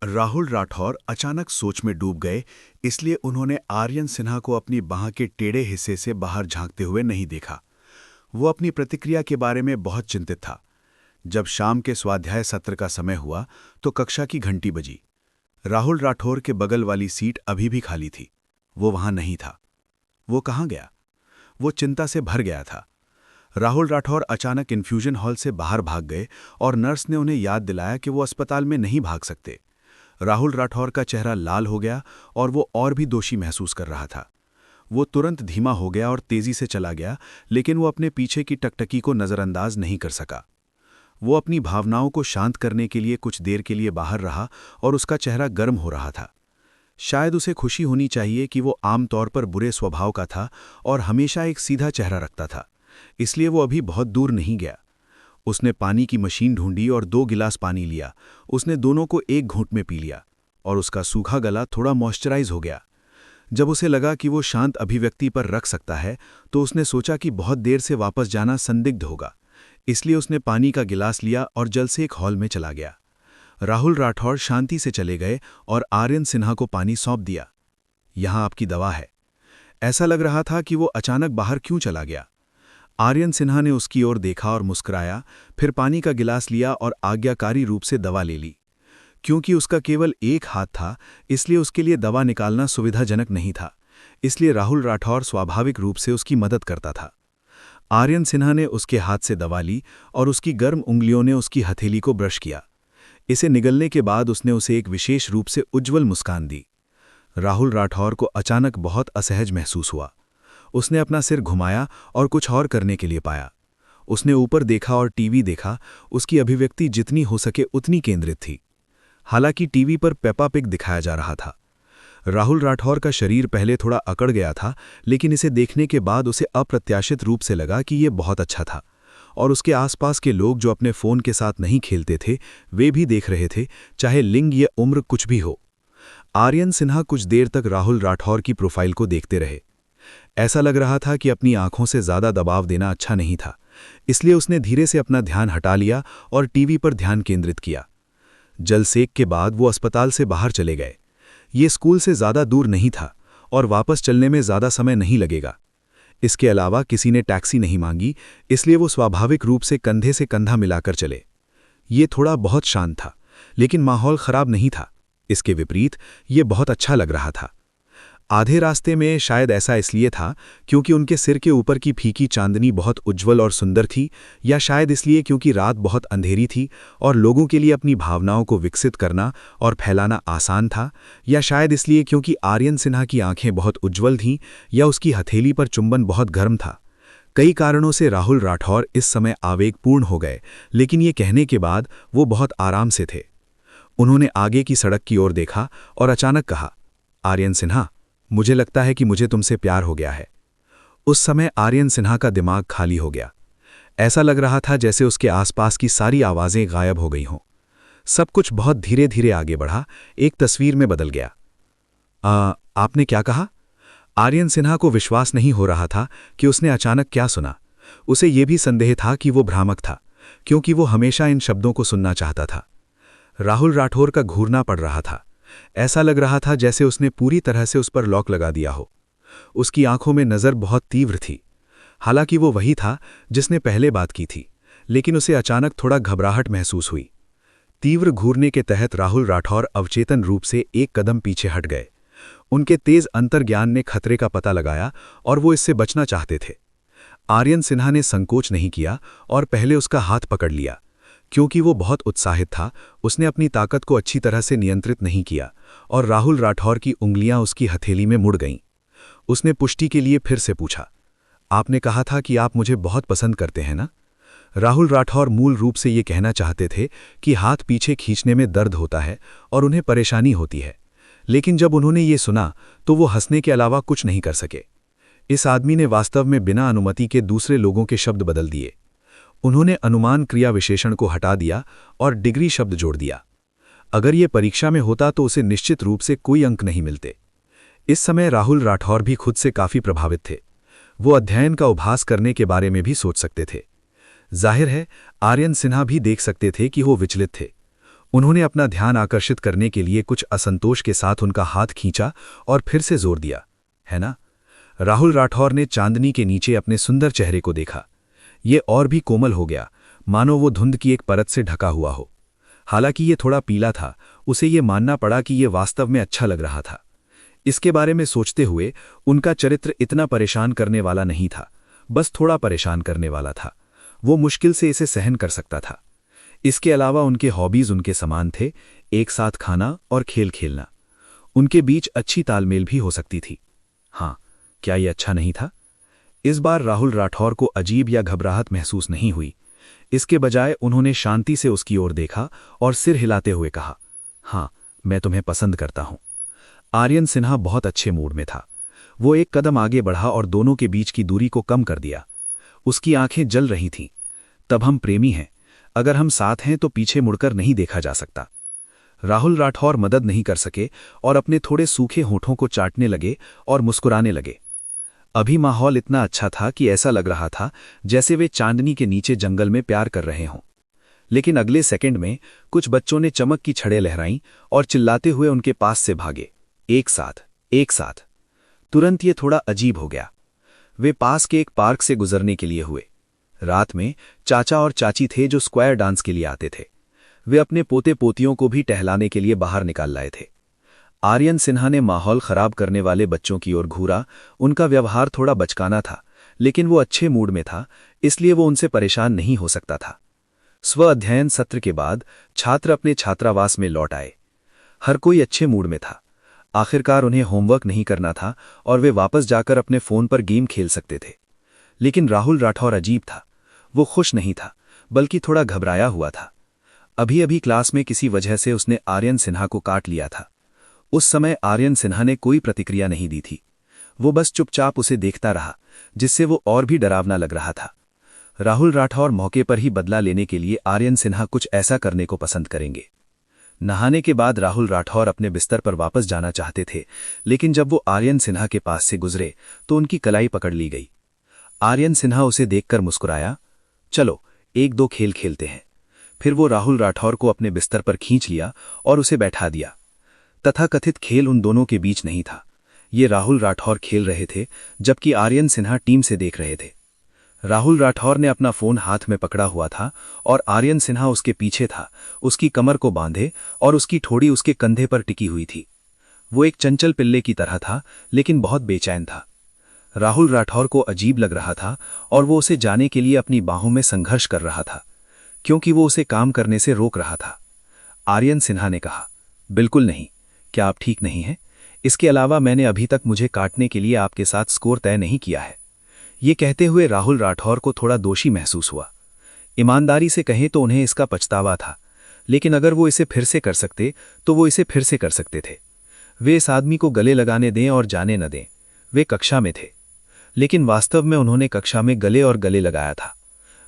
राहुल राठौर अचानक सोच में डूब गए, इसलिए उन्होंने आर्यन सिन्हा को अपनी बांह के टेढ़े हिस्से से बाहर झांकते हुए नहीं देखा। वो अपनी प्रतिक्रिया के बारे में बहुत चिंतित था। जब शाम के स्वाध्याय सत्र का समय हुआ तो कक्षा की घंटी बजी। राहुल राठौर के बगल वाली सीट अभी भी खाली थी। वो वहां नहीं था। वो कहाँ गया? वो चिंता से भर गया था। राहुल राठौर अचानक इन्फ्यूजन हॉल से बाहर भाग गए और नर्स ने उन्हें याद दिलाया कि वो अस्पताल में नहीं भाग सकते। राहुल राठौर का चेहरा लाल हो गया और वो और भी दोषी महसूस कर रहा था। वो तुरंत धीमा हो गया और तेजी से चला गया, लेकिन वो अपने पीछे की टकटकी को नज़रअंदाज नहीं कर सका। वो अपनी भावनाओं को शांत करने के लिए कुछ देर के लिए बाहर रहा और उसका चेहरा गर्म हो रहा था। शायद उसे खुशी होनी चाहिए कि वो आमतौर पर बुरे स्वभाव का था और हमेशा एक सीधा चेहरा रखता था, इसलिए वो अभी बहुत दूर नहीं गया। उसने पानी की मशीन ढूंढी और 2 गिलास पानी लिया। उसने दोनों को एक घूंट में पी लिया और उसका सूखा गला थोड़ा मॉइस्चराइज हो गया। जब उसे लगा कि वो शांत अभिव्यक्ति पर रख सकता है तो उसने सोचा कि बहुत देर से वापस जाना संदिग्ध होगा, इसलिए उसने पानी का गिलास लिया और जल्द से एक हॉल में चला गया। राहुल राठौर शांति से चले गए और आर्यन सिन्हा को पानी सौंप दिया। यहाँ आपकी दवा है। ऐसा लग रहा था कि वो अचानक बाहर क्यों चला गया। आर्यन सिन्हा ने उसकी ओर देखा और मुस्कुराया, फिर पानी का गिलास लिया और आज्ञाकारी रूप से दवा ले ली। क्योंकि उसका केवल एक हाथ था, इसलिए उसके लिए दवा निकालना सुविधाजनक नहीं था, इसलिए राहुल राठौर स्वाभाविक रूप से उसकी मदद करता था। आर्यन सिन्हा ने उसके हाथ से दवा ली और उसकी गर्म उंगलियों ने उसकी हथेली को ब्रश किया। इसे निगलने के बाद उसने उसे एक विशेष रूप से उज्ज्वल मुस्कान दी। राहुल राठौर को अचानक बहुत असहज महसूस हुआ। उसने अपना सिर घुमाया और कुछ और करने के लिए पाया। उसने ऊपर देखा और टीवी देखा। उसकी अभिव्यक्ति जितनी हो सके उतनी केंद्रित थी। हालांकि टीवी पर पेपा पिग दिखाया जा रहा था। राहुल राठौर का शरीर पहले थोड़ा अकड़ गया था, लेकिन इसे देखने के बाद उसे अप्रत्याशित रूप से लगा कि यह बहुत अच्छा था और उसके आसपास के लोग जो अपने फ़ोन के साथ नहीं खेलते थे वे भी देख रहे थे, चाहे लिंग या उम्र कुछ भी हो। आर्यन सिन्हा कुछ देर तक राहुल राठौर की प्रोफाइल को देखते रहे। ऐसा लग रहा था कि अपनी आंखों से ज्यादा दबाव देना अच्छा नहीं था, इसलिए उसने धीरे से अपना ध्यान हटा लिया और टीवी पर ध्यान केंद्रित किया। जल सेक के बाद वो अस्पताल से बाहर चले गए। ये स्कूल से ज्यादा दूर नहीं था और वापस चलने में ज्यादा समय नहीं लगेगा। इसके अलावा किसी ने टैक्सी नहीं मांगी, इसलिए वो स्वाभाविक रूप से कंधे से कंधा मिलाकर चले। ये थोड़ा बहुत शांत था, लेकिन माहौल खराब नहीं था। इसके विपरीत ये बहुत अच्छा लग रहा था। आधे रास्ते में शायद ऐसा इसलिए था क्योंकि उनके सिर के ऊपर की फीकी चांदनी बहुत उज्ज्वल और सुंदर थी, या शायद इसलिए क्योंकि रात बहुत अंधेरी थी और लोगों के लिए अपनी भावनाओं को विकसित करना और फैलाना आसान था, या शायद इसलिए क्योंकि आर्यन सिन्हा की आंखें बहुत उज्ज्वल थीं, या उसकी हथेली पर चुंबन बहुत गर्म था। कई कारणों से राहुल राठौर इस समय आवेगपूर्ण हो गए, लेकिन ये कहने के बाद वो बहुत आराम से थे। उन्होंने आगे की सड़क की ओर देखा और अचानक कहा, आर्यन सिन्हा, मुझे लगता है कि मुझे तुमसे प्यार हो गया है। उस समय आर्यन सिन्हा का दिमाग खाली हो गया। ऐसा लग रहा था जैसे उसके आसपास की सारी आवाजें गायब हो गई हों। सब कुछ बहुत धीरे धीरे आगे बढ़ा, एक तस्वीर में बदल गया। आपने क्या कहा? आर्यन सिन्हा को विश्वास नहीं हो रहा था कि उसने अचानक क्या सुना। उसे यह भी संदेह था कि वो भ्रामक था, क्योंकि वो हमेशा इन शब्दों को सुनना चाहता था। राहुल राठौर का घूरना पड़ रहा था। ऐसा लग रहा था जैसे उसने पूरी तरह से उस पर लॉक लगा दिया हो। उसकी आंखों में नज़र बहुत तीव्र थी। हालांकि वो वही था जिसने पहले बात की थी, लेकिन उसे अचानक थोड़ा घबराहट महसूस हुई। तीव्र घूरने के तहत राहुल राठौर अवचेतन रूप से एक कदम पीछे हट गए। उनके तेज अंतर्ज्ञान ने खतरे का पता लगाया और वो इससे बचना चाहते थे। आर्यन सिन्हा ने संकोच नहीं किया और पहले उसका हाथ पकड़ लिया। क्योंकि वो बहुत उत्साहित था, उसने अपनी ताकत को अच्छी तरह से नियंत्रित नहीं किया और राहुल राठौर की उंगलियां उसकी हथेली में मुड़ गईं। उसने पुष्टि के लिए फिर से पूछा, आपने कहा था कि आप मुझे बहुत पसंद करते हैं ना? राहुल राठौर मूल रूप से ये कहना चाहते थे कि हाथ पीछे खींचने में दर्द होता है और उन्हें परेशानी होती है, लेकिन जब उन्होंने ये सुना तो वो हंसने के अलावा कुछ नहीं कर सके। इस आदमी ने वास्तव में बिना अनुमति के दूसरे लोगों के शब्द बदल दिए। उन्होंने अनुमान क्रिया विशेषण को हटा दिया और डिग्री शब्द जोड़ दिया। अगर ये परीक्षा में होता तो उसे निश्चित रूप से कोई अंक नहीं मिलते। इस समय राहुल राठौर भी खुद से काफी प्रभावित थे। वो अध्ययन का उपहास करने के बारे में भी सोच सकते थे। जाहिर है आर्यन सिन्हा भी देख सकते थे कि वो विचलित थे। उन्होंने अपना ध्यान आकर्षित करने के लिए कुछ असंतोष के साथ उनका हाथ खींचा और फिर से जोर दिया। है ना? राहुल राठौर ने चांदनी के नीचे अपने सुंदर चेहरे को देखा। ये और भी कोमल हो गया, मानो वो धुंध की एक परत से ढका हुआ हो। हालांकि ये थोड़ा पीला था, उसे ये मानना पड़ा कि ये वास्तव में अच्छा लग रहा था। इसके बारे में सोचते हुए उनका चरित्र इतना परेशान करने वाला नहीं था, बस थोड़ा परेशान करने वाला था। वो मुश्किल से इसे सहन कर सकता था। इसके अलावा उनके हॉबीज उनके समान थे, एक साथ खाना और खेल खेलना। उनके बीच अच्छी तालमेल भी हो सकती थी। हाँ, क्या ये अच्छा नहीं था? इस बार राहुल राठौर को अजीब या घबराहट महसूस नहीं हुई। इसके बजाय उन्होंने शांति से उसकी ओर देखा और सिर हिलाते हुए कहा, हाँ, मैं तुम्हें पसंद करता हूं। आर्यन सिन्हा बहुत अच्छे मूड में था। वो एक कदम आगे बढ़ा और दोनों के बीच की दूरी को कम कर दिया। उसकी आंखें जल रही थीं। तब हम प्रेमी हैं। अगर हम साथ हैं तो पीछे मुड़कर नहीं देखा जा सकता। राहुल राठौर मदद नहीं कर सके और अपने थोड़े सूखे होठों को चाटने लगे और मुस्कुराने लगे। अभी माहौल इतना अच्छा था कि ऐसा लग रहा था जैसे वे चांदनी के नीचे जंगल में प्यार कर रहे हों। लेकिन अगले सेकंड में कुछ बच्चों ने चमक की छड़ें लहराईं और चिल्लाते हुए उनके पास से भागे। एक साथ, एक साथ। तुरंत ये थोड़ा अजीब हो गया। वे पास के एक पार्क से गुजरने के लिए हुए। रात में चाचा और चाची थे जो स्क्वायर डांस के लिए आते थे। वे अपने पोते पोतियों को भी टहलाने के लिए बाहर निकाल लाए थे। आर्यन सिन्हा ने माहौल खराब करने वाले बच्चों की ओर घूरा। उनका व्यवहार थोड़ा बचकाना था, लेकिन वो अच्छे मूड में था, इसलिए वो उनसे परेशान नहीं हो सकता था। स्व अध्ययन सत्र के बाद छात्र अपने छात्रावास में लौट आए। हर कोई अच्छे मूड में था। आखिरकार उन्हें होमवर्क नहीं करना था और वे वापस जाकर अपने फोन पर गेम खेल सकते थे। लेकिन राहुल राठौर अजीब था। वो खुश नहीं था, बल्कि थोड़ा घबराया हुआ था। अभी अभी क्लास में किसी वजह से उसने आर्यन सिन्हा को काट लिया था। उस समय आर्यन सिन्हा ने कोई प्रतिक्रिया नहीं दी थी। वो बस चुपचाप उसे देखता रहा, जिससे वो और भी डरावना लग रहा था। राहुल राठौर मौके पर ही बदला लेने के लिए आर्यन सिन्हा कुछ ऐसा करने को पसंद करेंगे। नहाने के बाद राहुल राठौर अपने बिस्तर पर वापस जाना चाहते थे, लेकिन जब वो आर्यन सिन्हा के पास से गुजरे तो उनकी कलाई पकड़ ली गई। आर्यन सिन्हा उसे देखकर मुस्कुराया। चलो, एक दो खेल खेलते हैं। फिर वो राहुल राठौर को अपने बिस्तर पर खींच लिया और उसे बैठा दिया। तथाकथित खेल उन दोनों के बीच नहीं था। ये राहुल राठौर खेल रहे थे, जबकि आर्यन सिन्हा टीम से देख रहे थे। राहुल राठौर ने अपना फोन हाथ में पकड़ा हुआ था और आर्यन सिन्हा उसके पीछे था, उसकी कमर को बांधे और उसकी ठोड़ी उसके कंधे पर टिकी हुई थी। वो एक चंचल पिल्ले की तरह था, लेकिन बहुत बेचैन था। राहुल राठौर को अजीब लग रहा था और वो उसे जाने के लिए अपनी बाहों में संघर्ष कर रहा था, क्योंकि वो उसे काम करने से रोक रहा था। आर्यन सिन्हा ने कहा, बिल्कुल नहीं, क्या आप ठीक नहीं हैं? इसके अलावा मैंने अभी तक मुझे काटने के लिए आपके साथ स्कोर तय नहीं किया है। ये कहते हुए राहुल राठौर को थोड़ा दोषी महसूस हुआ। ईमानदारी से कहें तो उन्हें इसका पछतावा था, लेकिन अगर वो इसे फिर से कर सकते तो वो इसे फिर से कर सकते थे। वे इस आदमी को गले लगाने दें और जाने न दें। वे कक्षा में थे, लेकिन वास्तव में उन्होंने कक्षा में गले और गले लगाया था।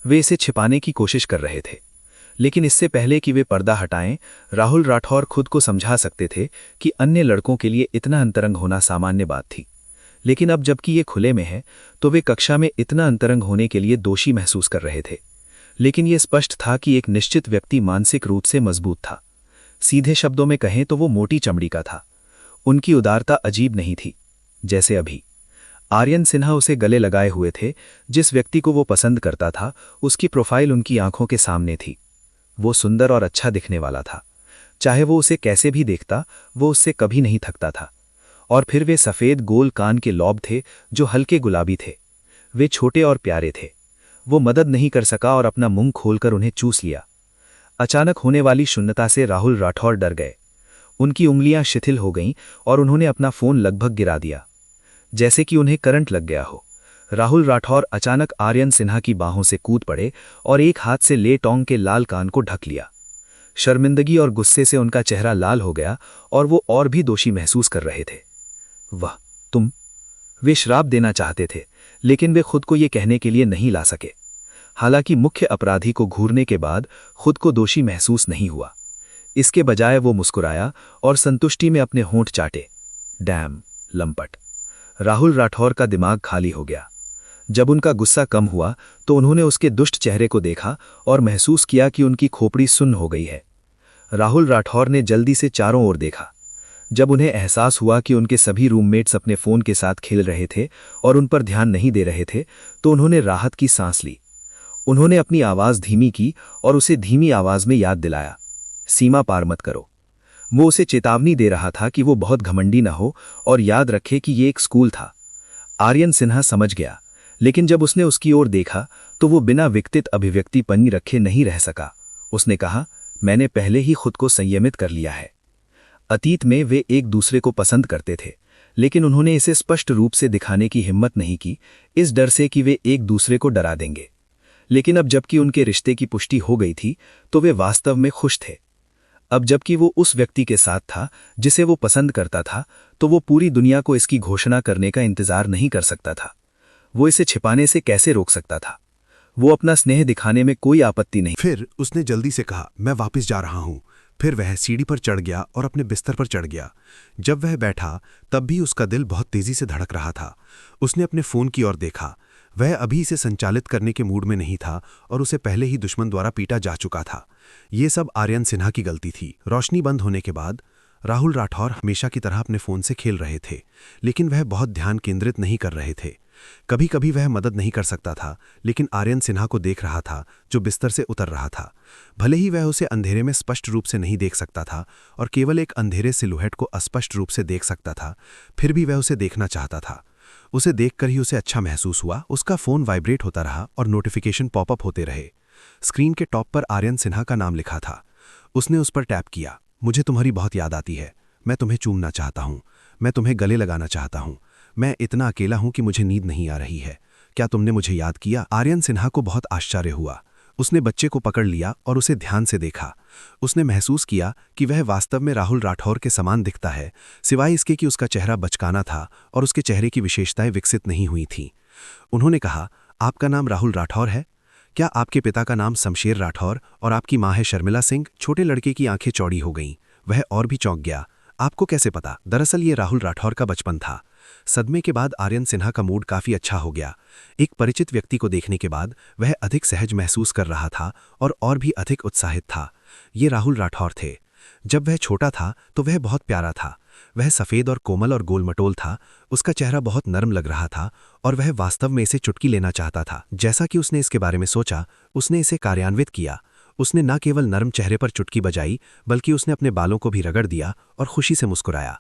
वे इसे छिपाने की कोशिश कर रहे थे, लेकिन इससे पहले कि वे पर्दा हटाएं, राहुल राठौर खुद को समझा सकते थे कि अन्य लड़कों के लिए इतना अंतरंग होना सामान्य बात थी। लेकिन अब जबकि ये खुले में है, तो वे कक्षा में इतना अंतरंग होने के लिए दोषी महसूस कर रहे थे। लेकिन यह स्पष्ट था कि एक निश्चित व्यक्ति मानसिक रूप से मजबूत था। सीधे शब्दों में कहें तो वो मोटी चमड़ी का था। उनकी उदारता अजीब नहीं थी, जैसे अभी आर्यन सिन्हा उसे गले लगाए हुए थे। जिस व्यक्ति को वो पसंद करता था, उसकी प्रोफाइल उनकी आंखों के सामने थी। वो सुंदर और अच्छा दिखने वाला था। चाहे वो उसे कैसे भी देखता, वो उससे कभी नहीं थकता था। और फिर वे सफ़ेद गोल कान के लॉब थे जो हल्के गुलाबी थे। वे छोटे और प्यारे थे। वो मदद नहीं कर सका और अपना मुंह खोलकर उन्हें चूस लिया। अचानक होने वाली शून्यता से राहुल राठौर डर गए। उनकी उंगलियां शिथिल हो गईं और उन्होंने अपना फोन लगभग गिरा दिया, जैसे कि उन्हें करंट लग गया हो। राहुल राठौर अचानक आर्यन सिन्हा की बाहों से कूद पड़े और एक हाथ से ले टोंग के लाल कान को ढक लिया। शर्मिंदगी और गुस्से से उनका चेहरा लाल हो गया और वो और भी दोषी महसूस कर रहे थे। वाह, तुम! वे श्राप देना चाहते थे, लेकिन वे खुद को ये कहने के लिए नहीं ला सके। हालांकि मुख्य अपराधी को घूरने के बाद खुद को दोषी महसूस नहीं हुआ। इसके बजाय वो मुस्कुराया और संतुष्टि में अपने होंठ चाटे। डैम लंपट! राहुल राठौर का दिमाग खाली हो गया। जब उनका गुस्सा कम हुआ तो उन्होंने उसके दुष्ट चेहरे को देखा और महसूस किया कि उनकी खोपड़ी सुन्न हो गई है। राहुल राठौर ने जल्दी से चारों ओर देखा। जब उन्हें एहसास हुआ कि उनके सभी रूममेट्स अपने फ़ोन के साथ खेल रहे थे और उन पर ध्यान नहीं दे रहे थे, तो उन्होंने राहत की सांस ली। उन्होंने अपनी आवाज़ धीमी की और उसे धीमी आवाज़ में याद दिलाया, सीमा पार मत करो। वो उसे चेतावनी दे रहा था कि वो बहुत घमंडी न हो और याद रखे कि ये एक स्कूल था। आर्यन सिन्हा समझ गया, लेकिन जब उसने उसकी ओर देखा तो वो बिना विकटित अभिव्यक्ति पन्नी रखे नहीं रह सका। उसने कहा, मैंने पहले ही खुद को संयमित कर लिया है। अतीत में वे एक दूसरे को पसंद करते थे, लेकिन उन्होंने इसे स्पष्ट रूप से दिखाने की हिम्मत नहीं की, इस डर से कि वे एक दूसरे को डरा देंगे। लेकिन अब जबकि उनके रिश्ते की पुष्टि हो गई थी, तो वे वास्तव में खुश थे। अब जबकि वो उस व्यक्ति के साथ था जिसे वो पसंद करता था, तो वो पूरी दुनिया को इसकी घोषणा करने का इंतजार नहीं कर सकता था। वो इसे छिपाने से कैसे रोक सकता था? वो अपना स्नेह दिखाने में कोई आपत्ति नहीं। फिर उसने जल्दी से कहा, मैं वापस जा रहा हूं। फिर वह सीढ़ी पर चढ़ गया और अपने बिस्तर पर चढ़ गया। जब वह बैठा तब भी उसका दिल बहुत तेजी से धड़क रहा था। उसने अपने फोन की ओर देखा। वह अभी इसे संचालित करने के मूड में नहीं था और उसे पहले ही दुश्मन द्वारा पीटा जा चुका था। ये सब आर्यन सिन्हा की गलती थी। रोशनी बंद होने के बाद राहुल राठौर हमेशा की तरह अपने फोन से खेल रहे थे, लेकिन वह बहुत ध्यान केंद्रित नहीं कर रहे थे। कभी कभी वह मदद नहीं कर सकता था, लेकिन आर्यन सिन्हा को देख रहा था जो बिस्तर से उतर रहा था। भले ही वह उसे अंधेरे में स्पष्ट रूप से नहीं देख सकता था और केवल एक अंधेरे सिलुएट को अस्पष्ट रूप से देख सकता था, फिर भी वह उसे देखना चाहता था। उसे देखकर ही उसे अच्छा महसूस हुआ। उसका फोन वाइब्रेट होता रहा और नोटिफिकेशन पॉपअप होते रहे। स्क्रीन के टॉप पर आर्यन सिन्हा का नाम लिखा था। उसने उस पर टैप किया। मुझे तुम्हारी बहुत याद आती है। मैं तुम्हें चूमना चाहता हूँ। मैं तुम्हें गले लगाना चाहता हूँ। मैं इतना अकेला हूं कि मुझे नींद नहीं आ रही है। क्या तुमने मुझे याद किया? आर्यन सिन्हा को बहुत आश्चर्य हुआ। उसने बच्चे को पकड़ लिया और उसे ध्यान से देखा। उसने महसूस किया कि वह वास्तव में राहुल राठौर के समान दिखता है, सिवाय इसके कि उसका चेहरा बचकाना था और उसके चेहरे की विशेषताएं विकसित नहीं हुई थीं। उन्होंने कहा, आपका नाम राहुल राठौर है? क्या आपके पिता का नाम शमशेर राठौर और आपकी माँ है शर्मिला सिंह? छोटे लड़के की आंखें चौड़ी हो गईं। वह और भी चौंक गया। आपको कैसे पता? दरअसल ये राहुल राठौर का बचपन था। सदमे के बाद आर्यन सिन्हा का मूड काफी अच्छा हो गया। एक परिचित व्यक्ति को देखने के बाद वह अधिक सहज महसूस कर रहा था और भी अधिक उत्साहित था। ये राहुल राठौर थे। जब वह छोटा था तो वह बहुत प्यारा था। वह सफ़ेद और कोमल और गोलमटोल था। उसका चेहरा बहुत नरम लग रहा था और वह वास्तव में इसे चुटकी लेना चाहता था। जैसा कि उसने इसके बारे में सोचा, उसने इसे कार्यान्वित किया। उसने न केवल नरम चेहरे पर चुटकी बजाई, बल्कि उसने अपने बालों को भी रगड़ दिया और खुशी से मुस्कुराया।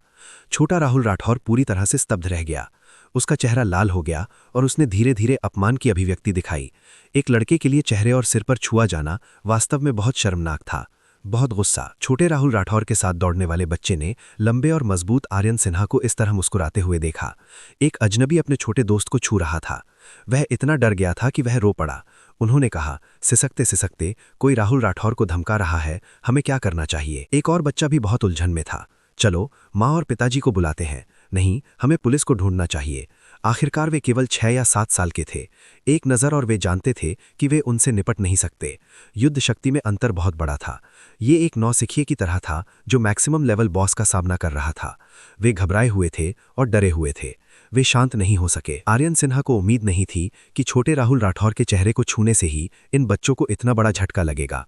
छोटा राहुल राठौर पूरी तरह से स्तब्ध रह गया। उसका चेहरा लाल हो गया और उसने धीरे धीरे अपमान की अभिव्यक्ति दिखाई। एक लड़के के लिए चेहरे और सिर पर छुआ जाना वास्तव में बहुत शर्मनाक था। बहुत गुस्सा। छोटे राहुल राठौर के साथ दौड़ने वाले बच्चे ने लंबे और मजबूत आर्यन सिन्हा को इस तरह मुस्कुराते हुए देखा। एक अजनबी अपने छोटे दोस्त को छू रहा था। वह इतना डर गया था कि वह रो पड़ा। उन्होंने कहा, सिसकते सिसकते, कोई राहुल राठौर को धमका रहा है, हमें क्या करना चाहिए? एक और बच्चा भी बहुत उलझन में था। चलो माँ और पिताजी को बुलाते हैं। नहीं, हमें पुलिस को ढूंढना चाहिए। आखिरकार वे केवल 6 या 7 साल के थे। एक नज़र और वे जानते थे कि वे उनसे निपट नहीं सकते। युद्ध शक्ति में अंतर बहुत बड़ा था। ये एक नौसिखिए की तरह था जो मैक्सिमम लेवल बॉस का सामना कर रहा था। वे घबराए हुए थे और डरे हुए थे। वे शांत नहीं हो सके। आर्यन सिन्हा को उम्मीद नहीं थी कि छोटे राहुल राठौर के चेहरे को छूने से ही इन बच्चों को इतना बड़ा झटका लगेगा।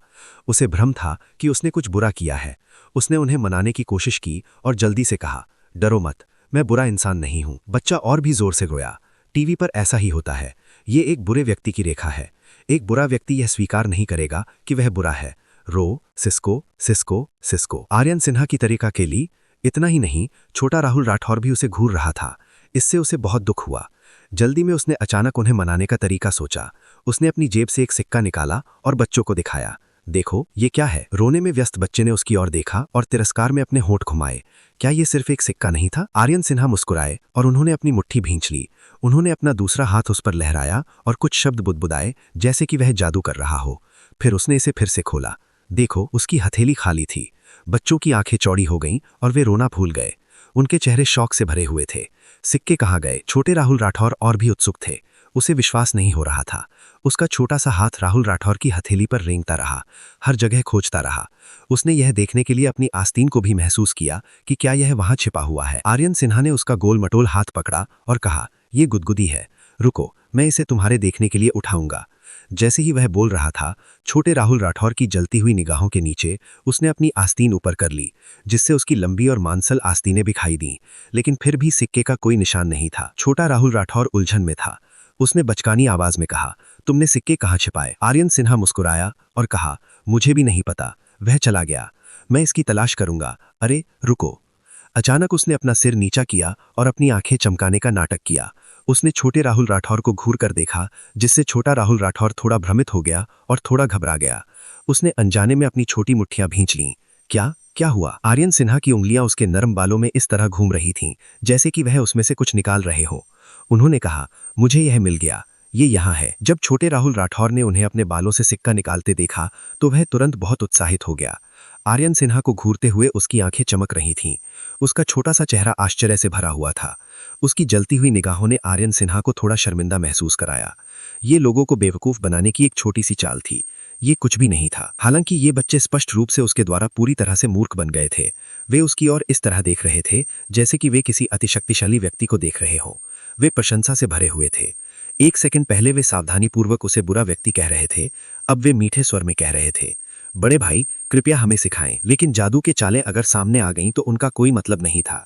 उसे भ्रम था कि उसने कुछ बुरा किया है। उसने उन्हें मनाने की कोशिश की और जल्दी से कहा, डरो मत, मैं बुरा इंसान नहीं हूं। बच्चा और भी जोर से रोया। टीवी पर ऐसा ही होता है। ये एक बुरे व्यक्ति की रेखा है। एक बुरा व्यक्ति यह स्वीकार नहीं करेगा कि वह बुरा है। रो, Cisco Cisco Cisco. Aryan Sinha की तरीका के लिए इतना ही नहीं, छोटा राहुल राठौर भी उसे घूर रहा था। इससे उसे बहुत दुख हुआ। जल्दी में उसने अचानक उन्हें मनाने का तरीका सोचा। उसने अपनी जेब से एक सिक्का निकाला और बच्चों को दिखाया। देखो, ये क्या है? रोने में व्यस्त बच्चे ने उसकी ओर देखा और तिरस्कार में अपने होंठ घुमाए। क्या ये सिर्फ एक सिक्का नहीं था? आर्यन सिन्हा मुस्कुराए और उन्होंने अपनी मुट्ठी भींच ली। उन्होंने अपना दूसरा हाथ उस पर लहराया और कुछ शब्द बुदबुदाए, जैसे कि वह जादू कर रहा हो। फिर उसने इसे फिर से खोला। देखो, उसकी हथेली खाली थी। बच्चों की आंखें चौड़ी हो गईं और वे रोना भूल गए। उनके चेहरे शौक से भरे हुए थे। सिक्के कहाँ गए? छोटे राहुल राठौर और भी उत्सुक थे। उसे विश्वास नहीं हो रहा था। उसका छोटा सा हाथ राहुल राठौर की हथेली पर रेंगता रहा, हर जगह खोजता रहा। उसने यह देखने के लिए अपनी आस्तीन को भी महसूस किया कि क्या यह वहां छिपा हुआ है। आर्यन सिन्हा ने उसका गोल मटोल हाथ पकड़ा और कहा, यह गुदगुदी है। रुको, मैं इसे तुम्हारे देखने के लिए उठाऊंगा। जैसे ही वह बोल रहा था, छोटे राहुल राठौर की जलती हुई निगाहों के नीचे उसने अपनी आस्तीन ऊपर कर ली, जिससे उसकी लंबी और मांसल आस्तीनें दिखाई दीं, लेकिन फिर भी सिक्के का कोई निशान नहीं था। छोटा राहुल राठौर उलझन में था। उसने बचकानी आवाज में कहा, तुमने सिक्के कहाँ छिपाए? आर्यन सिन्हा मुस्कुराया और कहा, मुझे भी नहीं पता, वह चला गया, मैं इसकी तलाश करूंगा। अरे रुको। अचानक उसने अपना सिर नीचा किया और अपनी आंखें चमकाने का नाटक किया। उसने छोटे राहुल राठौर को घूर कर देखा, जिससे छोटा राहुल राठौर थोड़ा भ्रमित हो गया और थोड़ा घबरा गया। उसने अनजाने में अपनी छोटी मुट्ठियां भींच लीं। क्या क्या हुआ? आर्यन सिन्हा की उंगलियां उसके नरम बालों में इस तरह घूम रही थीं, जैसे कि वह उसमें से कुछ निकाल रहे हो। उन्होंने कहा, मुझे यह मिल गया, ये यहाँ है। जब छोटे राहुल राठौर ने उन्हें अपने बालों से सिक्का निकालते देखा तो वह तुरंत बहुत उत्साहित हो गया। आर्यन सिन्हा को घूरते हुए उसकी आंखें चमक रही थीं। उसका छोटा सा चेहरा आश्चर्य से भरा हुआ था। उसकी जलती हुई निगाहों ने आर्यन सिन्हा को थोड़ा शर्मिंदा महसूस कराया। ये लोगों को बेवकूफ बनाने की एक छोटी सी चाल थी, ये कुछ भी नहीं था। हालांकि ये बच्चे स्पष्ट रूप से उसके द्वारा पूरी तरह से मूर्ख बन गए थे। वे उसकी ओर इस तरह देख रहे थे जैसे कि वे किसी अतिशक्तिशाली व्यक्ति को देख रहे हों। वे प्रशंसा से भरे हुए थे। एक सेकंड पहले वे सावधानीपूर्वक उसे बुरा व्यक्ति कह रहे थे, अब वे मीठे स्वर में कह रहे थे, बड़े भाई कृपया हमें सिखाएं। लेकिन जादू के चालें अगर सामने आ गईं तो उनका कोई मतलब नहीं था।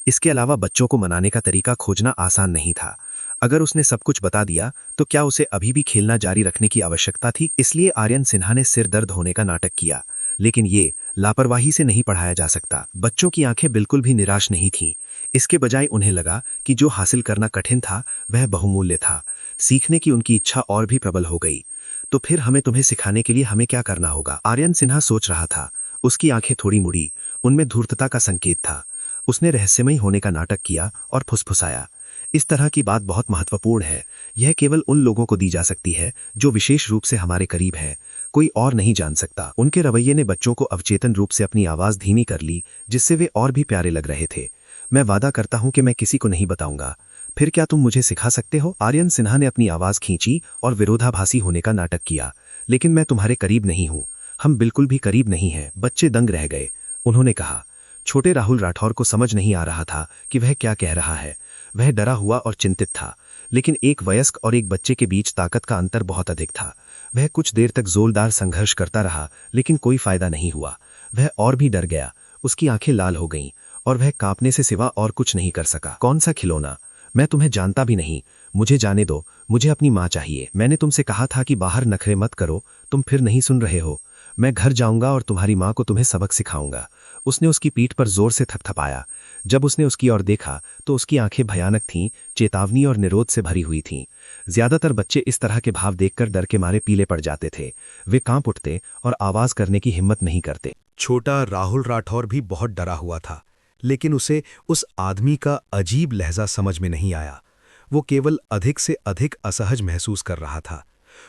इसके अलावा बच्चों को मनाने का तरीका खोजना आसान नहीं था। अगर उसने सब कुछ बता दिया तो क्या उसे अभी भी खेलना जारी रखने की आवश्यकता थी? इसलिए आर्यन सिन्हा ने सिर दर्द होने का नाटक किया, लेकिन ये लापरवाही से नहीं पढ़ाया जा सकता। बच्चों की आंखें बिल्कुल भी निराश नहीं थीं। इसके बजाय उन्हें लगा कि जो हासिल करना कठिन था वह बहुमूल्य था। सीखने की उनकी इच्छा और भी प्रबल हो गई। तो फिर हमें तुम्हें सिखाने के लिए हमें क्या करना होगा? आर्यन सिन्हा सोच रहा था। उसकी आंखें थोड़ी मुड़ी, उनमें धूर्तता का संकेत था। उसने रहस्यमयी होने का नाटक किया और फुसफुसाया, इस तरह की बात बहुत महत्वपूर्ण है। यह केवल उन लोगों को दी जा सकती है जो विशेष रूप से हमारे करीब है, कोई और नहीं जान सकता। उनके रवैये ने बच्चों को अवचेतन रूप से अपनी आवाज धीमी कर ली, जिससे वे और भी प्यारे लग रहे थे। मैं वादा करता हूं कि मैं किसी को नहीं बताऊंगा। फिर क्या तुम मुझे सिखा सकते हो? आर्यन सिन्हा ने अपनी आवाज खींची और विरोधाभासी होने का नाटक किया। लेकिन मैं तुम्हारे करीब नहीं हूं। हम बिल्कुल भी करीब नहीं हैं। बच्चे दंग रह गए। उन्होंने कहा। छोटे राहुल राठौर को समझ नहीं आ रहा था कि वह क्या कह रहा है। वह डरा हुआ और चिंतित था, लेकिन एक वयस्क और एक बच्चे के बीच ताकत का अंतर बहुत अधिक था। वह कुछ देर तक जोरदार संघर्ष करता रहा, लेकिन कोई फायदा नहीं हुआ। वह और भी डर गया। उसकी आंखें लाल हो गईं और वह कांपने से सिवा और कुछ नहीं कर सका। कौन सा खिलौना? मैं तुम्हें जानता भी नहीं। मुझे जाने दो, मुझे अपनी माँ चाहिए। मैंने तुमसे कहा था कि बाहर नखरे मत करो, तुम फिर नहीं सुन रहे हो। मैं घर जाऊंगा और तुम्हारी माँ को तुम्हें सबक सिखाऊंगा। उसने उसकी पीठ पर जोर से थपथपाया। जब उसने उसकी ओर देखा तो उसकी आंखें भयानक थीं, चेतावनी और निरोध से भरी हुई थीं। ज्यादातर बच्चे इस तरह के भाव देखकर डर के मारे पीले पड़ जाते थे। वे कांप उठते और आवाज करने की हिम्मत नहीं करते। छोटा राहुल राठौर भी बहुत डरा हुआ था, लेकिन उसे उस आदमी का अजीब लहजा समझ में नहीं आया। वो केवल अधिक से अधिक असहज महसूस कर रहा था।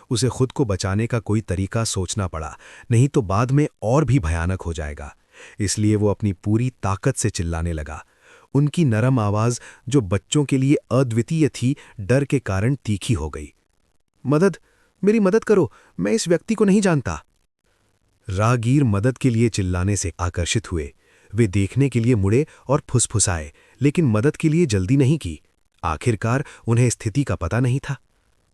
उसे खुद को बचाने का कोई तरीका सोचना पड़ा, नहीं तो बाद में और भी भयानक हो जाएगा। इसलिए वो अपनी पूरी ताकत से चिल्लाने लगा। उनकी नरम आवाज, जो बच्चों के लिए अद्वितीय थी, डर के कारण तीखी हो गई। मदद, मेरी मदद करो, मैं इस व्यक्ति को नहीं जानता। राहगीर मदद के लिए चिल्लाने से आकर्षित हुए। वे देखने के लिए मुड़े और फुसफुसाए, लेकिन मदद के लिए जल्दी नहीं की। आखिरकार उन्हें स्थिति का पता नहीं था।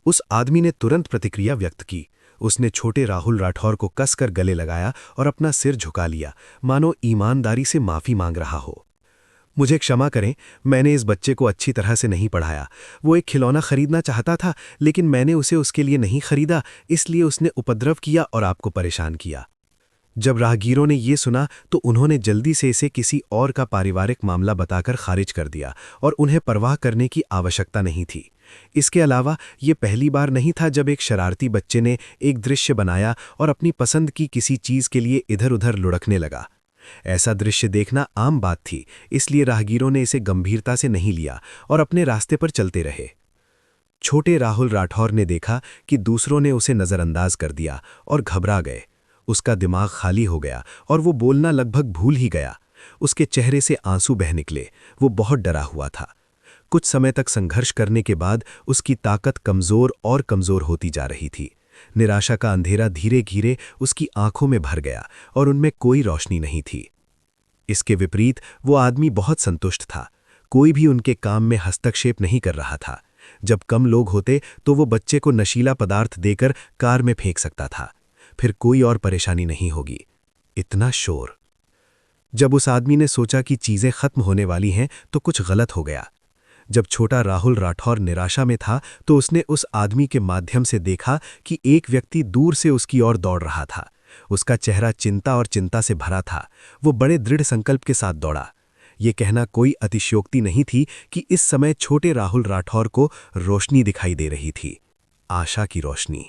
उस आदमी ने तुरंत प्रतिक्रिया व्यक्त की। उसने छोटे राहुल राठौर को कसकर गले लगाया और अपना सिर झुका लिया, मानो ईमानदारी से माफी मांग रहा हो। मुझे क्षमा करें, मैंने इस बच्चे को अच्छी तरह से नहीं पढ़ाया। वो एक खिलौना खरीदना चाहता था, लेकिन मैंने उसे उसके लिए नहीं खरीदा, इसलिए उसने उपद्रव किया और आपको परेशान किया। जब राहगीरों ने ये सुना तो उन्होंने जल्दी से इसे किसी और का पारिवारिक मामला बताकर खारिज कर दिया और उन्हें परवाह करने की आवश्यकता नहीं थी। इसके अलावा ये पहली बार नहीं था जब एक शरारती बच्चे ने एक दृश्य बनाया और अपनी पसंद की किसी चीज के लिए इधर-उधर लुढ़कने लगा। ऐसा दृश्य देखना आम बात थी, इसलिए राहगीरों ने इसे गंभीरता से नहीं लिया और अपने रास्ते पर चलते रहे। छोटे राहुल राठौर ने देखा कि दूसरों ने उसे नजरअंदाज कर दिया और घबरा गए। उसका दिमाग खाली हो गया और वो बोलना लगभग भूल ही गया। उसके चेहरे से आंसू बह निकले। वो बहुत डरा हुआ था। कुछ समय तक संघर्ष करने के बाद उसकी ताकत कमजोर और कमजोर होती जा रही थी। निराशा का अंधेरा धीरे धीरे उसकी आंखों में भर गया और उनमें कोई रोशनी नहीं थी। इसके विपरीत वो आदमी बहुत संतुष्ट था। कोई भी उनके काम में हस्तक्षेप नहीं कर रहा था। जब कम लोग होते तो वो बच्चे को नशीला पदार्थ देकर कार में फेंक सकता था। फिर कोई और परेशानी नहीं होगी। इतना शोर। जब उस आदमी ने सोचा कि चीजें खत्म होने वाली हैं तो कुछ गलत हो गया। जब छोटा राहुल राठौर निराशा में था तो उसने उस आदमी के माध्यम से देखा कि एक व्यक्ति दूर से उसकी ओर दौड़ रहा था। उसका चेहरा चिंता और चिंता से भरा था। वो बड़े दृढ़ संकल्प के साथ दौड़ा। ये कहना कोई अतिशयोक्ति नहीं थी कि इस समय छोटे राहुल राठौर को रोशनी दिखाई दे रही थी, आशा की रोशनी।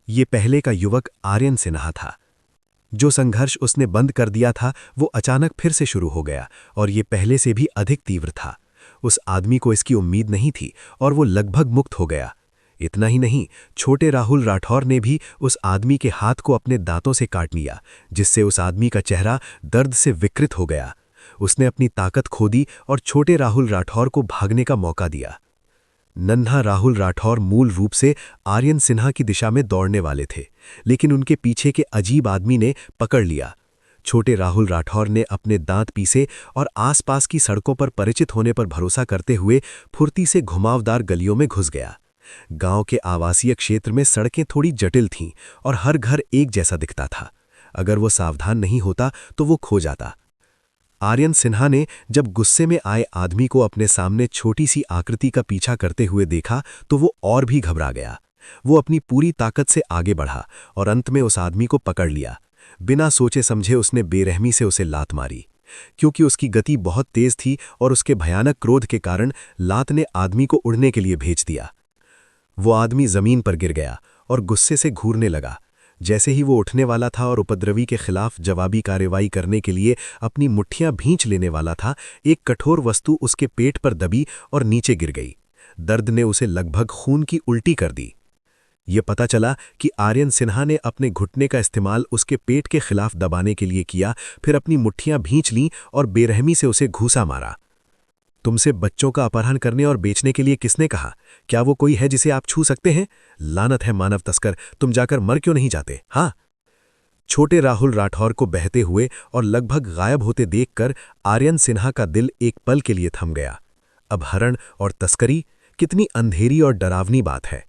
ये पहले का युवक आर्यन सिन्हा था। जो संघर्ष उसने बंद कर दिया था वो अचानक फिर से शुरू हो गया, और ये पहले से भी अधिक तीव्र था। उस आदमी को इसकी उम्मीद नहीं थी और वो लगभग मुक्त हो गया। इतना ही नहीं, छोटे राहुल राठौर ने भी उस आदमी के हाथ को अपने दांतों से काट लिया, जिससे उस आदमी का चेहरा दर्द से विकृत हो गया। उसने अपनी ताकत खो दी और छोटे राहुल राठौर को भागने का मौका दिया। नन्हा राहुल राठौर मूल रूप से आर्यन सिन्हा की दिशा में दौड़ने वाले थे, लेकिन उनके पीछे के अजीब आदमी ने पकड़ लिया। छोटे राहुल राठौर ने अपने दांत पीसे और आसपास की सड़कों पर परिचित होने पर भरोसा करते हुए फुर्ती से घुमावदार गलियों में घुस गया। गांव के आवासीय क्षेत्र में सड़कें थोड़ी जटिल थीं और हर घर एक जैसा दिखता था। अगर वो सावधान नहीं होता तो वो खो जाता। आर्यन सिन्हा ने जब गुस्से में आए आदमी को अपने सामने छोटी सी आकृति का पीछा करते हुए देखा तो वो और भी घबरा गया। वो अपनी पूरी ताकत से आगे बढ़ा और अंत में उस आदमी को पकड़ लिया। बिना सोचे समझे उसने बेरहमी से उसे लात मारी। क्योंकि उसकी गति बहुत तेज थी और उसके भयानक क्रोध के कारण लात ने आदमी को उड़ने के लिए भेज दिया। वो आदमी जमीन पर गिर गया और गुस्से से घूरने लगा। जैसे ही वो उठने वाला था और उपद्रवी के खिलाफ जवाबी कार्रवाई करने के लिए अपनी मुट्ठियां भींच लेने वाला था, एक कठोर वस्तु उसके पेट पर दबी और नीचे गिर गई। दर्द ने उसे लगभग खून की उल्टी कर दी। ये पता चला कि आर्यन सिन्हा ने अपने घुटने का इस्तेमाल उसके पेट के खिलाफ दबाने के लिए किया, फिर अपनी मुट्ठियां भींच लीं और बेरहमी से उसे घूसा मारा। तुमसे बच्चों का अपहरण करने और बेचने के लिए किसने कहा? क्या वो कोई है जिसे आप छू सकते हैं? लानत है मानव तस्कर, तुम जाकर मर क्यों नहीं जाते? हाँ। छोटे राहुल राठौर को बहते हुए और लगभग गायब होते देखकर आर्यन सिन्हा का दिल एक पल के लिए थम गया। अपहरण और तस्करी, कितनी अंधेरी और डरावनी बात है।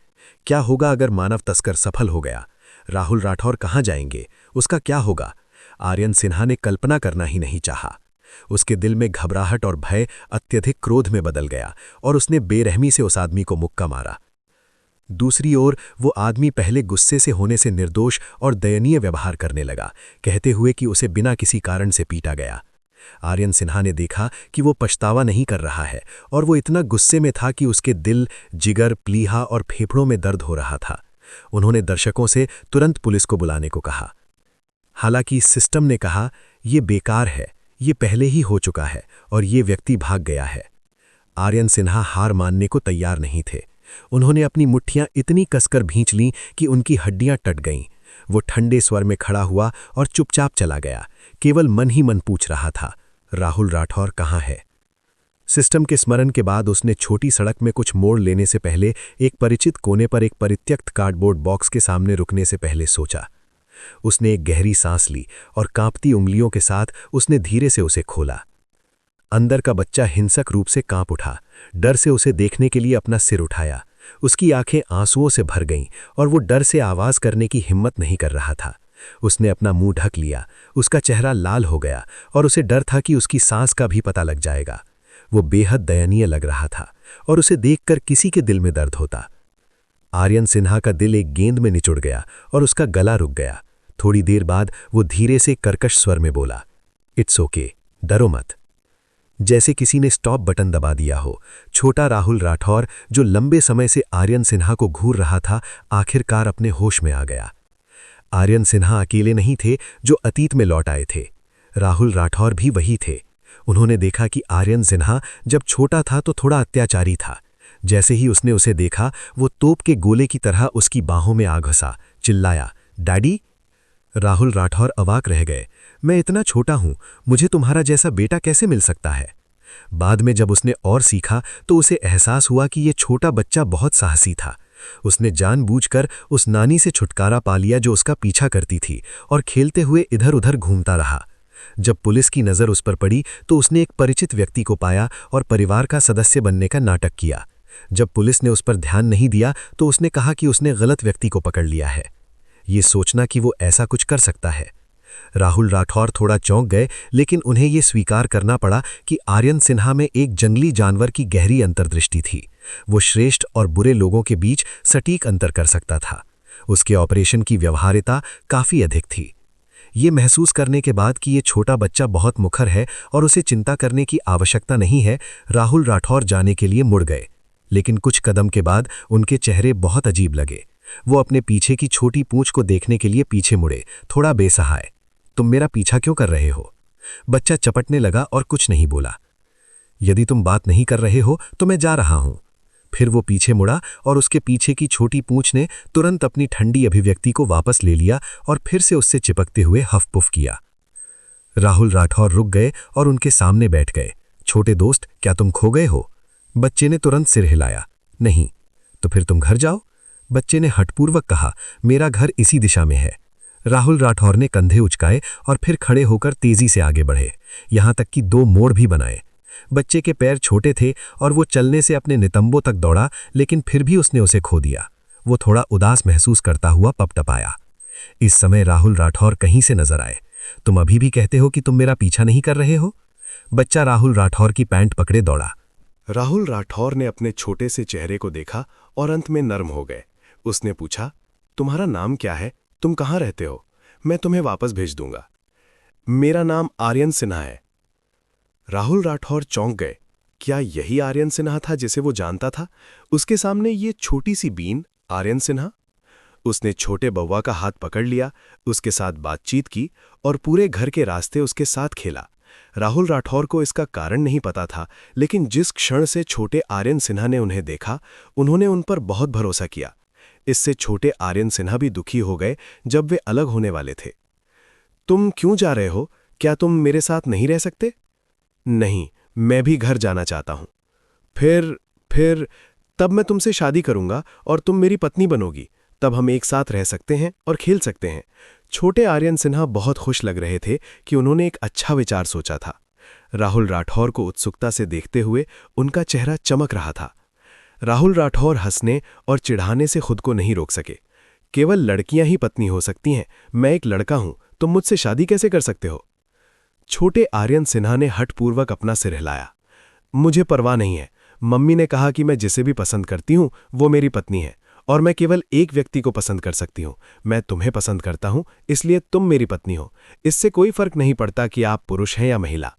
क्या होगा अगर मानव तस्कर सफल हो गया? राहुल राठौर कहाँ जाएंगे? उसका क्या होगा? आर्यन सिन्हा ने कल्पना करना ही नहीं चाहा। उसके दिल में घबराहट और भय अत्यधिक क्रोध में बदल गया और उसने बेरहमी से उस आदमी को मुक्का मारा। दूसरी ओर वो आदमी पहले गुस्से से होने से निर्दोष और दयनीय व्यवहार करने लगा, कहते हुए कि उसे बिना किसी कारण से पीटा गया। आर्यन सिन्हा ने देखा कि वो पछतावा नहीं कर रहा है और वो इतना गुस्से में था कि उसके दिल, जिगर, प्लीहा और फेफड़ों में दर्द हो रहा था। उन्होंने दर्शकों से तुरंत पुलिस को बुलाने को कहा। हालांकि सिस्टम ने कहा, ये बेकार है, ये पहले ही हो चुका है और ये व्यक्ति भाग गया है। आर्यन सिन्हा हार मानने को तैयार नहीं थे। उन्होंने अपनी मुट्ठियां इतनी कसकर भींच लीं कि उनकी हड्डियां टट गईं। वो ठंडे स्वर में खड़ा हुआ और चुपचाप चला गया, केवल मन ही मन पूछ रहा था, राहुल राठौर कहाँ है? सिस्टम के स्मरण के बाद उसने छोटी सड़क में कुछ मोड़ लेने से पहले एक परिचित कोने पर एक परित्यक्त कार्डबोर्ड बॉक्स के सामने रुकने से पहले सोचा। उसने एक गहरी सांस ली और कांपती उंगलियों के साथ उसने धीरे से उसे खोला। अंदर का बच्चा हिंसक रूप से कांप उठा। डर से उसे देखने के लिए अपना सिर उठाया। उसकी आंखें आंसुओं से भर गईं और वो डर से आवाज करने की हिम्मत नहीं कर रहा था। उसने अपना मुंह ढक लिया। उसका चेहरा लाल हो गया और उसे डर था कि उसकी सांस का भी पता लग जाएगा। वो बेहद दयनीय लग रहा था और उसे देखकर किसी के दिल में दर्द होता। आर्यन सिन्हा का दिल एक गेंद में निचुड़ गया और उसका गला रुक गया। थोड़ी देर बाद वो धीरे से कर्कश स्वर में बोला, इट्स ओके, डरो मत। जैसे किसी ने स्टॉप बटन दबा दिया हो। छोटा राहुल राठौर, जो लंबे समय से आर्यन सिन्हा को घूर रहा था, आखिरकार अपने होश में आ गया। आर्यन सिन्हा अकेले नहीं थे जो अतीत में लौट आए थे। राहुल राठौर भी वही थे। उन्होंने देखा कि आर्यन सिन्हा जब छोटा था तो थोड़ा अत्याचारी था। जैसे ही उसने उसे देखा, वो तोप के गोले की तरह उसकी बाहों में आ घुसा, चिल्लाया, डैडी। राहुल राठौर अवाक रह गए। मैं इतना छोटा हूं, मुझे तुम्हारा जैसा बेटा कैसे मिल सकता है? बाद में जब उसने और सीखा तो उसे एहसास हुआ कि ये छोटा बच्चा बहुत साहसी था। उसने जानबूझकर उस नानी से छुटकारा पा लिया जो उसका पीछा करती थी और खेलते हुए इधर उधर घूमता रहा। जब पुलिस की नज़र उस पर पड़ी तो उसने एक परिचित व्यक्ति को पाया और परिवार का सदस्य बनने का नाटक किया। जब पुलिस ने उस पर ध्यान नहीं दिया तो उसने कहा कि उसने गलत व्यक्ति को पकड़ लिया है। ये सोचना कि वो ऐसा कुछ कर सकता है। राहुल राठौर थोड़ा चौंक गए, लेकिन उन्हें ये स्वीकार करना पड़ा कि आर्यन सिन्हा में एक जंगली जानवर की गहरी अंतर्दृष्टि थी। वो श्रेष्ठ और बुरे लोगों के बीच सटीक अंतर कर सकता था। उसके ऑपरेशन की व्यवहार्यता काफी अधिक थी। ये महसूस करने के बाद कि ये छोटा बच्चा बहुत मुखर है और उसे चिंता करने की आवश्यकता नहीं है, राहुल राठौर जाने के लिए मुड़ गए। लेकिन कुछ कदम के बाद उनके चेहरे बहुत अजीब लगे। वो अपने पीछे की छोटी पूंछ को देखने के लिए पीछे मुड़े, थोड़ा बेसहाय। तुम मेरा पीछा क्यों कर रहे हो? बच्चा चपटने लगा और कुछ नहीं बोला। यदि तुम बात नहीं कर रहे हो तो मैं जा रहा हूं। फिर वो पीछे मुड़ा और उसके पीछे की छोटी पूंछ ने तुरंत अपनी ठंडी अभिव्यक्ति को वापस ले लिया और फिर से उससे चिपकते हुए हफ-पुफ किया। राहुल राठौर रुक गए और उनके सामने बैठ गए। छोटे दोस्त, क्या तुम खो गए हो? बच्चे ने तुरंत सिर हिलाया। नहीं। तो फिर तुम घर जाओ। बच्चे ने हठपूर्वक कहा, मेरा घर इसी दिशा में है। राहुल राठौर ने कंधे उचकाए और फिर खड़े होकर तेजी से आगे बढ़े, यहां तक कि 2 मोड़ भी बनाए। बच्चे के पैर छोटे थे और वो चलने से अपने नितंबों तक दौड़ा, लेकिन फिर भी उसने उसे खो दिया। वो थोड़ा उदास महसूस करता हुआ पपटपाया। इस समय राहुल राठौर कहीं से नजर आए। तुम अभी भी कहते हो कि तुम मेरा पीछा नहीं कर रहे हो? बच्चा राहुल राठौर की पैंट पकड़े दौड़ा। राहुल राठौर ने अपने छोटे से चेहरे को देखा और अंत में नर्म हो गए। उसने पूछा, तुम्हारा नाम क्या है? तुम कहाँ रहते हो? मैं तुम्हें वापस भेज दूंगा। मेरा नाम आर्यन सिन्हा है। राहुल राठौर चौंक गए। क्या यही आर्यन सिन्हा था जिसे वो जानता था? उसके सामने ये छोटी सी बीन आर्यन सिन्हा? उसने छोटे बउआ का हाथ पकड़ लिया, उसके साथ बातचीत की और पूरे घर के रास्ते उसके साथ खेला। राहुल राठौर को इसका कारण नहीं पता था, लेकिन जिस क्षण से छोटे आर्यन सिन्हा ने उन्हें देखा, उन्होंने उन पर बहुत भरोसा किया। इससे छोटे आर्यन सिन्हा भी दुखी हो गए जब वे अलग होने वाले थे। तुम क्यों जा रहे हो? क्या तुम मेरे साथ नहीं रह सकते? नहीं, मैं भी घर जाना चाहता हूं। फिर तब मैं तुमसे शादी करूंगा और तुम मेरी पत्नी बनोगी। तब हम एक साथ रह सकते हैं और खेल सकते हैं। छोटे आर्यन सिन्हा बहुत खुश लग रहे थे कि उन्होंने एक अच्छा विचार सोचा था। राहुल राठौर को उत्सुकता से देखते हुए उनका चेहरा चमक रहा था। राहुल राठौर हंसने और चिढ़ाने से खुद को नहीं रोक सके। केवल लड़कियां ही पत्नी हो सकती हैं। मैं एक लड़का हूं, तुम मुझसे शादी कैसे कर सकते हो? छोटे आर्यन सिन्हा ने हठपूर्वक अपना सिर हिलाया। मुझे परवाह नहीं है। मम्मी ने कहा कि मैं जिसे भी पसंद करती हूं वो मेरी पत्नी है और मैं केवल एक व्यक्ति को पसंद कर सकती हूं। मैं तुम्हें पसंद करता हूं, इसलिए तुम मेरी पत्नी हो। इससे कोई फर्क नहीं पड़ता कि आप पुरुष हैं या महिला।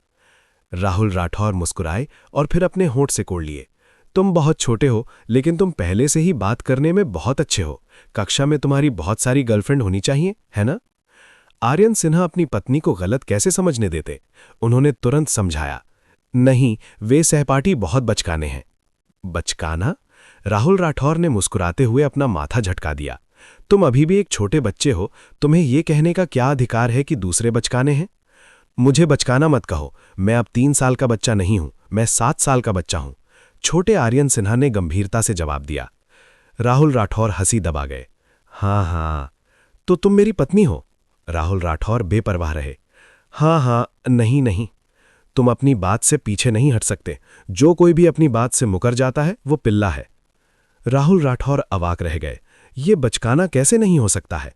राहुल राठौर मुस्कुराए और फिर अपने होंठ से कोड़ लिए। तुम बहुत छोटे हो, लेकिन तुम पहले से ही बात करने में बहुत अच्छे हो। कक्षा में तुम्हारी बहुत सारी गर्लफ्रेंड होनी चाहिए, है ना? आर्यन सिन्हा अपनी पत्नी को गलत कैसे समझने देते? उन्होंने तुरंत समझाया, नहीं, वे सहपाठी बहुत बचकाने हैं। बचकाना? राहुल राठौर ने मुस्कुराते हुए अपना माथा झटका दिया। तुम अभी भी एक छोटे बच्चे हो, तुम्हें यह कहने का क्या अधिकार है कि दूसरे बचकाने हैं? मुझे बचकाना मत कहो। मैं अब 3 साल का बच्चा नहीं हूं, मैं 7 साल का बच्चा हूं। छोटे आर्यन सिन्हा ने गंभीरता से जवाब दिया। राहुल राठौर हंसी दबा गए। हाँ, तो तुम मेरी पत्नी हो? राहुल राठौर बेपरवाह रहे। हाँ, नहीं, तुम अपनी बात से पीछे नहीं हट सकते। जो कोई भी अपनी बात से मुकर जाता है वो पिल्ला है। राहुल राठौर अवाक रह गए। ये बचकाना कैसे नहीं हो सकता है?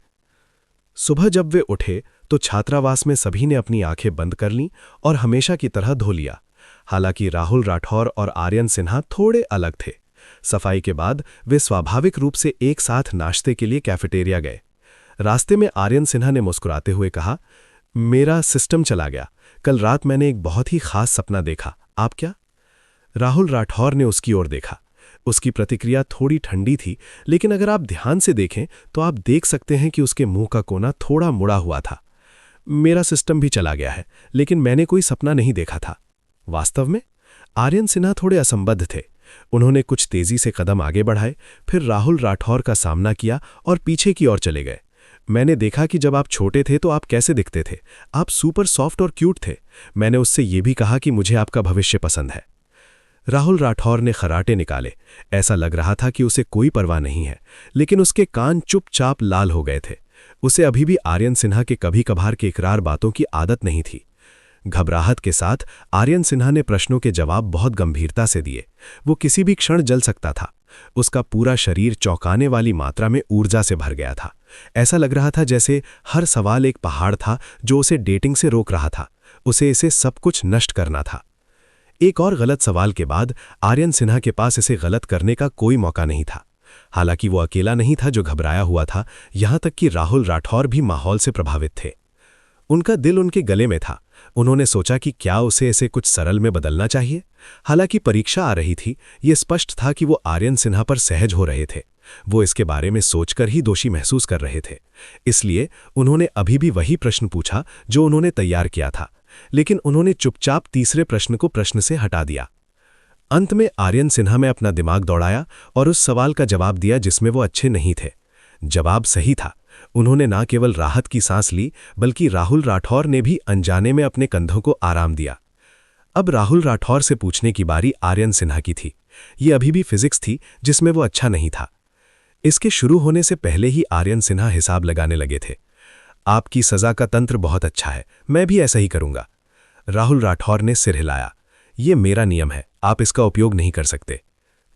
सुबह जब वे उठे तो छात्रावास में सभी ने अपनी आंखें बंद कर लीं और हमेशा की तरह धो लिया। हालांकि राहुल राठौर और आर्यन सिन्हा थोड़े अलग थे। सफाई के बाद वे स्वाभाविक रूप से एक साथ नाश्ते के लिए कैफेटेरिया गए। रास्ते में आर्यन सिन्हा ने मुस्कुराते हुए कहा, मेरा सिस्टम चला गया। कल रात मैंने एक बहुत ही खास सपना देखा। आप क्या? राहुल राठौर ने उसकी ओर देखा। उसकी प्रतिक्रिया थोड़ी ठंडी थी, लेकिन अगर आप ध्यान से देखें तो आप देख सकते हैं कि उसके मुंह का कोना थोड़ा मुड़ा हुआ था। मेरा सिस्टम भी चला गया है, लेकिन मैंने कोई सपना नहीं देखा था। वास्तव में? आर्यन सिन्हा थोड़े असंबद्ध थे। उन्होंने कुछ तेजी से कदम आगे बढ़ाए, फिर राहुल राठौर का सामना किया और पीछे की ओर चले गए। मैंने देखा कि जब आप छोटे थे तो आप कैसे दिखते थे। आप सुपर सॉफ्ट और क्यूट थे। मैंने उससे ये भी कहा कि मुझे आपका भविष्य पसंद है। राहुल राठौर ने खराटे निकाले। ऐसा लग रहा था कि उसे कोई परवाह नहीं है, लेकिन उसके कान चुपचाप लाल हो गए थे। उसे अभी भी आर्यन सिन्हा के कभी कभार के इकरार बातों की आदत नहीं थी। घबराहट के साथ आर्यन सिन्हा ने प्रश्नों के जवाब बहुत गंभीरता से दिए। वो किसी भी क्षण जल सकता था। उसका पूरा शरीर चौंकाने वाली मात्रा में ऊर्जा से भर गया था। ऐसा लग रहा था जैसे हर सवाल एक पहाड़ था जो उसे डेटिंग से रोक रहा था। उसे इसे सब कुछ नष्ट करना था। एक और गलत सवाल के बाद आर्यन सिन्हा के पास इसे गलत करने का कोई मौका नहीं था। हालांकि वो अकेला नहीं था जो घबराया हुआ था, यहां तक कि राहुल राठौर भी माहौल से प्रभावित थे। उनका दिल उनके गले में था। उन्होंने सोचा कि क्या उसे इसे कुछ सरल में बदलना चाहिए। हालांकि परीक्षा आ रही थी, ये स्पष्ट था कि वो आर्यन सिन्हा पर सहज हो रहे थे। वो इसके बारे में सोचकर ही दोषी महसूस कर रहे थे। इसलिए उन्होंने अभी भी वही प्रश्न पूछा जो उन्होंने तैयार किया था, लेकिन उन्होंने चुपचाप तीसरे प्रश्न को प्रश्न से हटा दिया। अंत में आर्यन सिन्हा में अपना दिमाग दौड़ाया और उस सवाल का जवाब दिया जिसमें वो अच्छे नहीं थे। जवाब सही था। उन्होंने न केवल राहत की सांस ली, बल्कि राहुल राठौर ने भी अनजाने में अपने कंधों को आराम दिया। अब राहुल राठौर से पूछने की बारी आर्यन सिन्हा की थी। ये अभी भी फिजिक्स थी जिसमें वो अच्छा नहीं था। इसके शुरू होने से पहले ही आर्यन सिन्हा हिसाब लगाने लगे थे। आपकी सजा का तंत्र बहुत अच्छा है, मैं भी ऐसा ही करूंगा। राहुल राठौर ने सिर हिलाया। ये मेरा नियम है, आप इसका उपयोग नहीं कर सकते।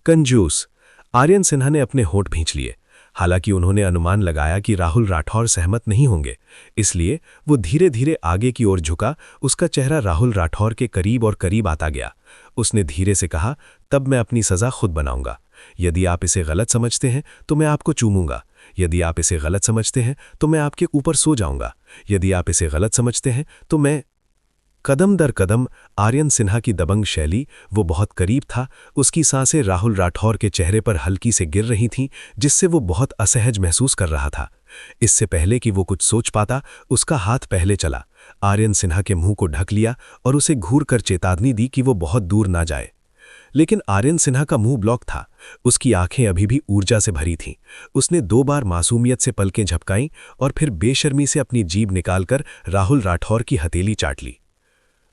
कंजूस। आर्यन सिन्हा ने अपने होंठ भींच लिए। हालांकि उन्होंने अनुमान लगाया कि राहुल राठौर सहमत नहीं होंगे, इसलिए वो धीरे धीरे आगे की ओर झुका। उसका चेहरा राहुल राठौर के करीब और करीब आता गया। उसने धीरे से कहा, तब मैं अपनी सजा खुद बनाऊंगा। यदि आप इसे गलत समझते हैं तो मैं आपको चूमूंगा। यदि आप इसे गलत समझते हैं तो मैं आपके ऊपर सो जाऊंगा। यदि आप इसे गलत समझते हैं तो मैं। कदम दर कदम आर्यन सिन्हा की दबंग शैली, वो बहुत करीब था। उसकी सांसें राहुल राठौर के चेहरे पर हल्की से गिर रही थीं, जिससे वो बहुत असहज महसूस कर रहा था। इससे पहले कि वो कुछ सोच पाता, उसका हाथ पहले चला, आर्यन सिन्हा के मुंह को ढक लिया और उसे घूर कर चेतावनी दी कि वो बहुत दूर ना जाए। लेकिन आर्यन सिन्हा का मुंह ब्लॉक था। उसकी आंखें अभी भी ऊर्जा से भरी थीं। उसने 2 बार मासूमियत से पलकें झपकाईं और फिर बेशर्मी से अपनी जीभ निकालकर राहुल राठौर की हथेली चाट ली।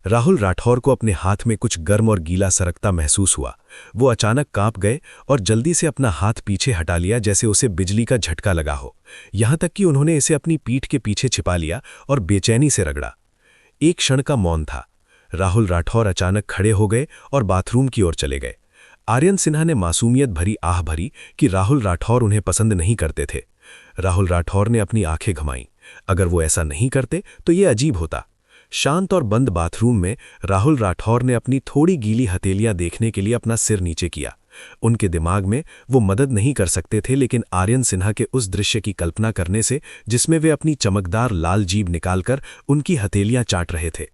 राहुल राठौर को अपने हाथ में कुछ गर्म और गीला सरकता महसूस हुआ। वो अचानक कांप गए और जल्दी से अपना हाथ पीछे हटा लिया, जैसे उसे बिजली का झटका लगा हो। यहां तक कि उन्होंने इसे अपनी पीठ के पीछे छिपा लिया और बेचैनी से रगड़ा। एक क्षण का मौन था। राहुल राठौर अचानक खड़े हो गए और बाथरूम की ओर चले गए। आर्यन सिन्हा ने मासूमियत भरी आह भरी कि राहुल राठौर उन्हें पसंद नहीं करते थे। राहुल राठौर ने अपनी आंखें घुमाईं। अगर वो ऐसा नहीं करते तो ये अजीब होता। शांत और बंद बाथरूम में राहुल राठौर ने अपनी थोड़ी गीली हथेलियां देखने के लिए अपना सिर नीचे किया। उनके दिमाग में वो मदद नहीं कर सकते थे, लेकिन आर्यन सिन्हा के उस दृश्य की कल्पना करने से जिसमें वे अपनी चमकदार लाल जीभ निकालकर उनकी हथेलियां चाट रहे थे।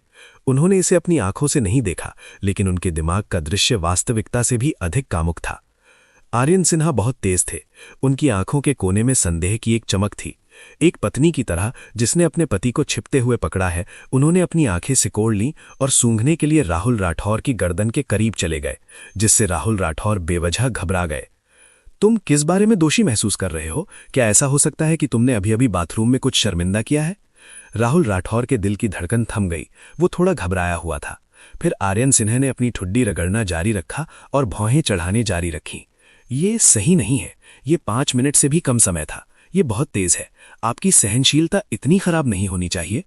उन्होंने इसे अपनी आंखों से नहीं देखा, लेकिन उनके दिमाग का दृश्य वास्तविकता से भी अधिक कामुक था। आर्यन सिन्हा बहुत तेज थे। उनकी आंखों के कोने में संदेह की एक चमक थी। एक पत्नी की तरह जिसने अपने पति को छिपते हुए पकड़ा है। उन्होंने अपनी आंखें सिकोड़ लीं और सूंघने के लिए राहुल राठौर की गर्दन के करीब चले गए, जिससे राहुल राठौर बेवजह घबरा गए। तुम किस बारे में दोषी महसूस कर रहे हो? क्या ऐसा हो सकता है कि तुमने अभी अभी बाथरूम में कुछ शर्मिंदा किया है? राहुल राठौर के दिल की धड़कन थम गई। वो थोड़ा घबराया हुआ था। फिर आर्यन सिन्हा ने अपनी ठुड्डी रगड़ना जारी रखा और भौहें चढ़ाने जारी रखी। ये सही नहीं है। ये 5 मिनट से भी कम समय था। ये बहुत तेज है। आपकी सहनशीलता इतनी खराब नहीं होनी चाहिए।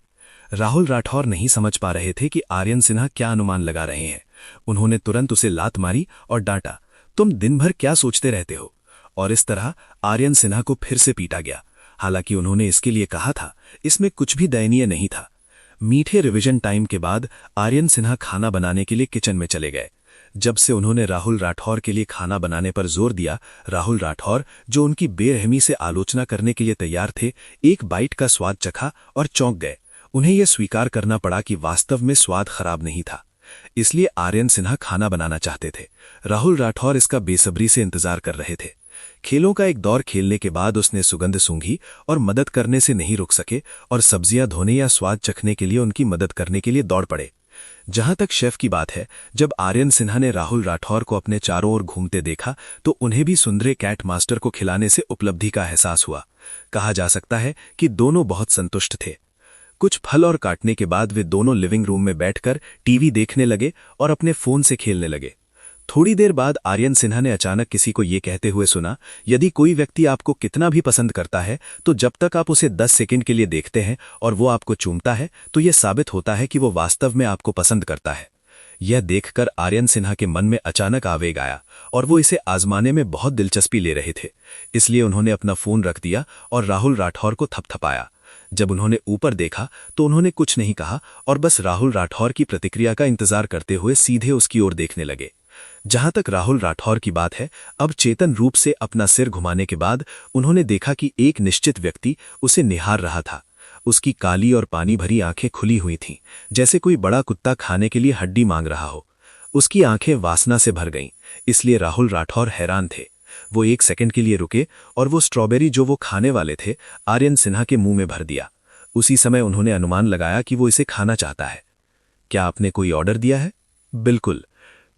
राहुल राठौर नहीं समझ पा रहे थे कि आर्यन सिन्हा क्या अनुमान लगा रहे हैं। उन्होंने तुरंत उसे लात मारी और डांटा, तुम दिन भर क्या सोचते रहते हो? और इस तरह आर्यन सिन्हा को फिर से पीटा गया। हालांकि उन्होंने इसके लिए कहा था, इसमें कुछ भी दयनीय नहीं था। मीठे रिवीजन टाइम के बाद आर्यन सिन्हा खाना बनाने के लिए किचन में चले गए। जब से उन्होंने राहुल राठौर के लिए खाना बनाने पर जोर दिया, राहुल राठौर, जो उनकी बेरहमी से आलोचना करने के लिए तैयार थे, एक बाइट का स्वाद चखा और चौंक गए। उन्हें यह स्वीकार करना पड़ा कि वास्तव में स्वाद खराब नहीं था। इसलिए आर्यन सिन्हा खाना बनाना चाहते थे। राहुल राठौर इसका बेसब्री से इंतजार कर रहे थे। खेलों का एक दौर खेलने के बाद उसने सुगंध सूंघी और मदद करने से नहीं रुक सके और सब्जियां धोने या स्वाद चखने के लिए उनकी मदद करने के लिए दौड़ पड़े। जहां तक शेफ की बात है, जब आर्यन सिन्हा ने राहुल राठौर को अपने चारों ओर घूमते देखा तो उन्हें भी सुंदरे कैट मास्टर को खिलाने से उपलब्धि का एहसास हुआ। कहा जा सकता है कि दोनों बहुत संतुष्ट थे। कुछ फल और काटने के बाद वे दोनों लिविंग रूम में बैठकर टीवी देखने लगे और अपने फोन से खेलने लगे। थोड़ी देर बाद आर्यन सिन्हा ने अचानक किसी को ये कहते हुए सुना, यदि कोई व्यक्ति आपको कितना भी पसंद करता है तो जब तक आप उसे 10 सेकंड के लिए देखते हैं और वो आपको चूमता है तो यह साबित होता है कि वो वास्तव में आपको पसंद करता है। यह देखकर आर्यन सिन्हा के मन में अचानक आवेग आया और वो इसे आजमाने में बहुत दिलचस्पी ले रहे थे। इसलिए उन्होंने अपना फोन रख दिया और राहुल राठौर को थपथपाया। जब उन्होंने ऊपर देखा तो उन्होंने कुछ नहीं कहा और बस राहुल राठौर की प्रतिक्रिया का इंतजार करते हुए सीधे उसकी ओर देखने लगे। जहां तक राहुल राठौर की बात है, अब चेतन रूप से अपना सिर घुमाने के बाद उन्होंने देखा कि एक निश्चित व्यक्ति उसे निहार रहा था। उसकी काली और पानी भरी आंखें खुली हुई थीं, जैसे कोई बड़ा कुत्ता खाने के लिए हड्डी मांग रहा हो। उसकी आंखें वासना से भर गईं, इसलिए राहुल राठौर हैरान थे। वो 1 सेकंड के लिए रुके और वो स्ट्रॉबेरी जो वो खाने वाले थे आर्यन सिन्हा के मुंह में भर दिया। उसी समय उन्होंने अनुमान लगाया कि वो इसे खाना चाहता है। क्या आपने कोई ऑर्डर दिया है? बिल्कुल।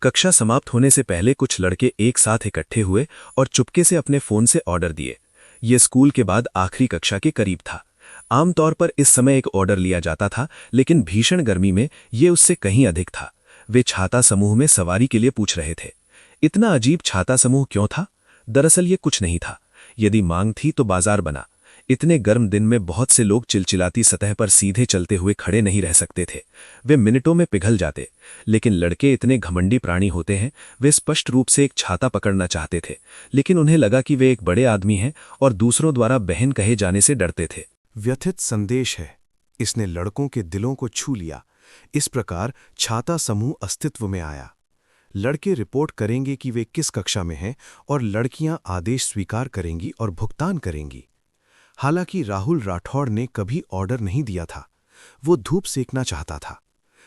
कक्षा समाप्त होने से पहले कुछ लड़के एक साथ इकट्ठे हुए और चुपके से अपने फोन से ऑर्डर दिए। ये स्कूल के बाद आखिरी कक्षा के करीब था। आमतौर पर इस समय एक ऑर्डर लिया जाता था, लेकिन भीषण गर्मी में ये उससे कहीं अधिक था। वे छाता समूह में सवारी के लिए पूछ रहे थे। इतना अजीब छाता समूह क्यों था? दरअसल ये कुछ नहीं था। यदि मांग थी तो बाजार बना। इतने गर्म दिन में बहुत से लोग चिलचिलाती सतह पर सीधे चलते हुए खड़े नहीं रह सकते थे। वे मिनटों में पिघल जाते। लेकिन लड़के इतने घमंडी प्राणी होते हैं, वे स्पष्ट रूप से एक छाता पकड़ना चाहते थे, लेकिन उन्हें लगा कि वे एक बड़े आदमी हैं और दूसरों द्वारा बहन कहे जाने से डरते थे। व्यथित संदेश है। इसने लड़कों के दिलों को छू लिया। इस प्रकार छाता समूह अस्तित्व में आया। लड़के रिपोर्ट करेंगे कि वे किस कक्षा में हैं और लड़कियां आदेश स्वीकार करेंगी और भुगतान करेंगी। हालांकि राहुल राठौड़ ने कभी ऑर्डर नहीं दिया था। वो धूप सेकना चाहता था।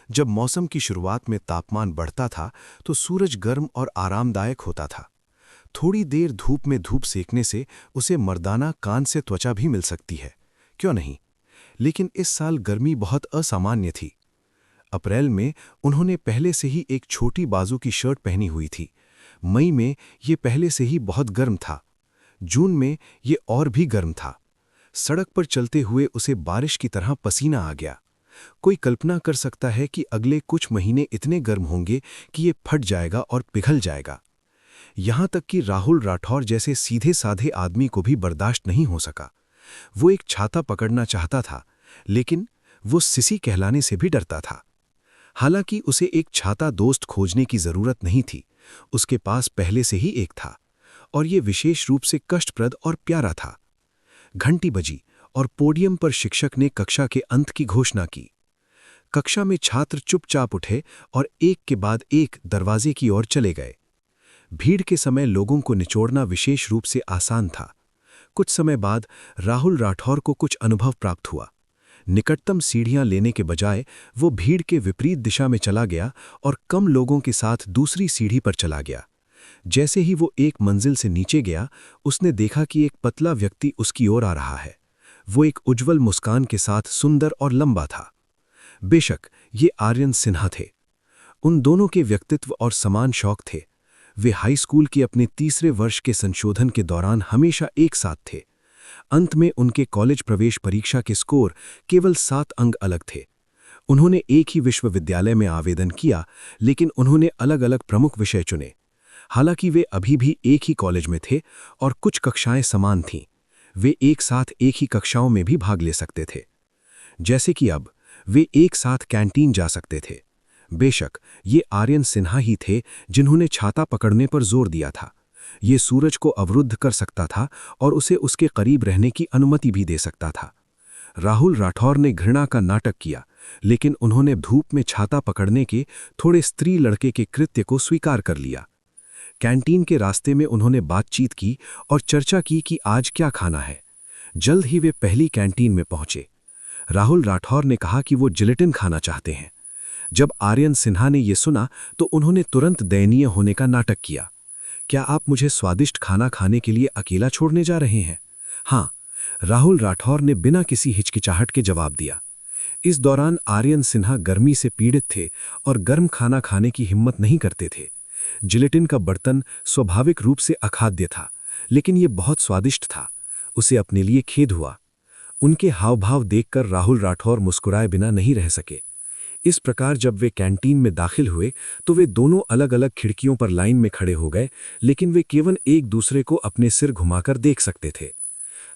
जब मौसम की शुरुआत में तापमान बढ़ता था तो सूरज गर्म और आरामदायक होता था। थोड़ी देर धूप में धूप सेकने से उसे मर्दाना कान से त्वचा भी मिल सकती है, क्यों नहीं? लेकिन इस साल गर्मी बहुत असामान्य थी। अप्रैल में उन्होंने पहले से ही एक छोटी बाजू की शर्ट पहनी हुई थी। मई में ये पहले से ही बहुत गर्म था। जून में ये और भी गर्म था। सड़क पर चलते हुए उसे बारिश की तरह पसीना आ गया। कोई कल्पना कर सकता है कि अगले कुछ महीने इतने गर्म होंगे कि ये फट जाएगा और पिघल जाएगा। यहां तक कि राहुल राठौर जैसे सीधे साधे आदमी को भी बर्दाश्त नहीं हो सका। वो एक छाता पकड़ना चाहता था, लेकिन वो सिसी कहलाने से भी डरता था। हालांकि उसे एक छाता दोस्त खोजने की जरूरत नहीं थी। उसके पास पहले से ही एक था, और ये विशेष रूप से कष्टप्रद और प्यारा था। घंटी बजी और पोडियम पर शिक्षक ने कक्षा के अंत की घोषणा की। कक्षा में छात्र चुपचाप उठे और एक के बाद एक दरवाजे की ओर चले गए। भीड़ के समय लोगों को निचोड़ना विशेष रूप से आसान था। कुछ समय बाद राहुल राठौर को कुछ अनुभव प्राप्त हुआ। निकटतम सीढ़ियां लेने के बजाय वो भीड़ के विपरीत दिशा में चला गया और कम लोगों के साथ दूसरी सीढ़ी पर चला गया। जैसे ही वो एक मंजिल से नीचे गया, उसने देखा कि एक पतला व्यक्ति उसकी ओर आ रहा है। वो एक उज्ज्वल मुस्कान के साथ सुंदर और लंबा था। बेशक ये आर्यन सिन्हा थे। उन दोनों के व्यक्तित्व और समान शौक थे। वे हाई स्कूल के अपने 3रे वर्ष के संशोधन के दौरान हमेशा एक साथ थे। अंत में उनके कॉलेज प्रवेश परीक्षा के स्कोर केवल 7 अंक अलग थे। उन्होंने एक ही विश्वविद्यालय में आवेदन किया, लेकिन उन्होंने अलग अलग प्रमुख विषय चुने। हालांकि वे अभी भी एक ही कॉलेज में थे और कुछ कक्षाएं समान थीं। वे एक साथ एक ही कक्षाओं में भी भाग ले सकते थे। जैसे कि अब वे एक साथ कैंटीन जा सकते थे। बेशक ये आर्यन सिन्हा ही थे जिन्होंने छाता पकड़ने पर जोर दिया था। ये सूरज को अवरुद्ध कर सकता था और उसे उसके करीब रहने की अनुमति भी दे सकता था। राहुल राठौर ने घृणा का नाटक किया, लेकिन उन्होंने धूप में छाता पकड़ने के थोड़े स्त्री लड़के के कृत्य को स्वीकार कर लिया। कैंटीन के रास्ते में उन्होंने बातचीत की और चर्चा की कि आज क्या खाना है। जल्द ही वे पहली कैंटीन में पहुंचे। राहुल राठौर ने कहा कि वो जिलेटिन खाना चाहते हैं। जब आर्यन सिन्हा ने यह सुना तो उन्होंने तुरंत दयनीय होने का नाटक किया। क्या आप मुझे स्वादिष्ट खाना खाने के लिए अकेला छोड़ने जा रहे हैं? हाँ, राहुल राठौर ने बिना किसी हिचकिचाहट के जवाब दिया। इस दौरान आर्यन सिन्हा गर्मी से पीड़ित थे और गर्म खाना खाने की हिम्मत नहीं करते थे। जिलेटिन का बर्तन स्वाभाविक रूप से अखाद्य था, लेकिन यह बहुत स्वादिष्ट था। उसे अपने लिए खेद हुआ। उनके हाव भाव देखकर राहुल राठौर मुस्कुराए बिना नहीं रह सके। इस प्रकार जब वे कैंटीन में दाखिल हुए तो वे दोनों अलग अलग खिड़कियों पर लाइन में खड़े हो गए, लेकिन वे केवल एक दूसरे को अपने सिर घुमाकर देख सकते थे।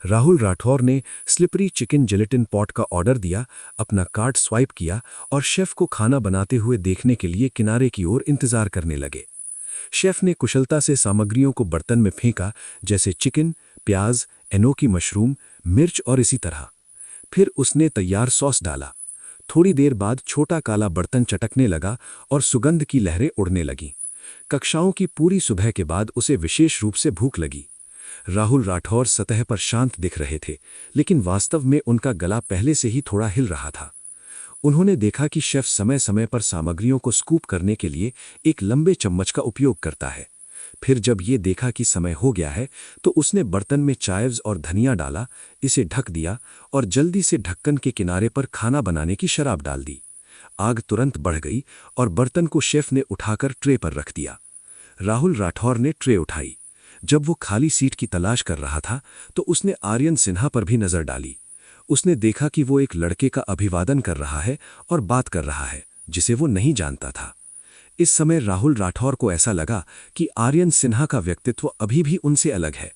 राहुल राठौर ने स्लिपरी चिकन जिलेटिन पॉट का ऑर्डर दिया, अपना कार्ड स्वाइप किया और शेफ को खाना बनाते हुए देखने के लिए किनारे की ओर इंतजार करने लगे। शेफ ने कुशलता से सामग्रियों को बर्तन में फेंका, जैसे चिकन, प्याज, एनोकी मशरूम, मिर्च और इसी तरह। फिर उसने तैयार सॉस डाला। थोड़ी देर बाद छोटा काला बर्तन चटकने लगा और सुगंध की लहरें उड़ने लगीं। कक्षाओं की पूरी सुबह के बाद उसे विशेष रूप से भूख लगी। राहुल राठौर सतह पर शांत दिख रहे थे, लेकिन वास्तव में उनका गला पहले से ही थोड़ा हिल रहा था। उन्होंने देखा कि शेफ समय समय पर सामग्रियों को स्कूप करने के लिए एक लंबे चम्मच का उपयोग करता है। फिर जब ये देखा कि समय हो गया है तो उसने बर्तन में चायव्स और धनिया डाला, इसे ढक दिया और जल्दी से ढक्कन के किनारे पर खाना बनाने की शराब डाल दी। आग तुरंत बढ़ गई और बर्तन को शेफ ने उठाकर ट्रे पर रख दिया। राहुल राठौर ने ट्रे उठाई। जब वो खाली सीट की तलाश कर रहा था तो उसने आर्यन सिन्हा पर भी नजर डाली। उसने देखा कि वो एक लड़के का अभिवादन कर रहा है और बात कर रहा है जिसे वो नहीं जानता था। इस समय राहुल राठौर को ऐसा लगा कि आर्यन सिन्हा का व्यक्तित्व अभी भी उनसे अलग है।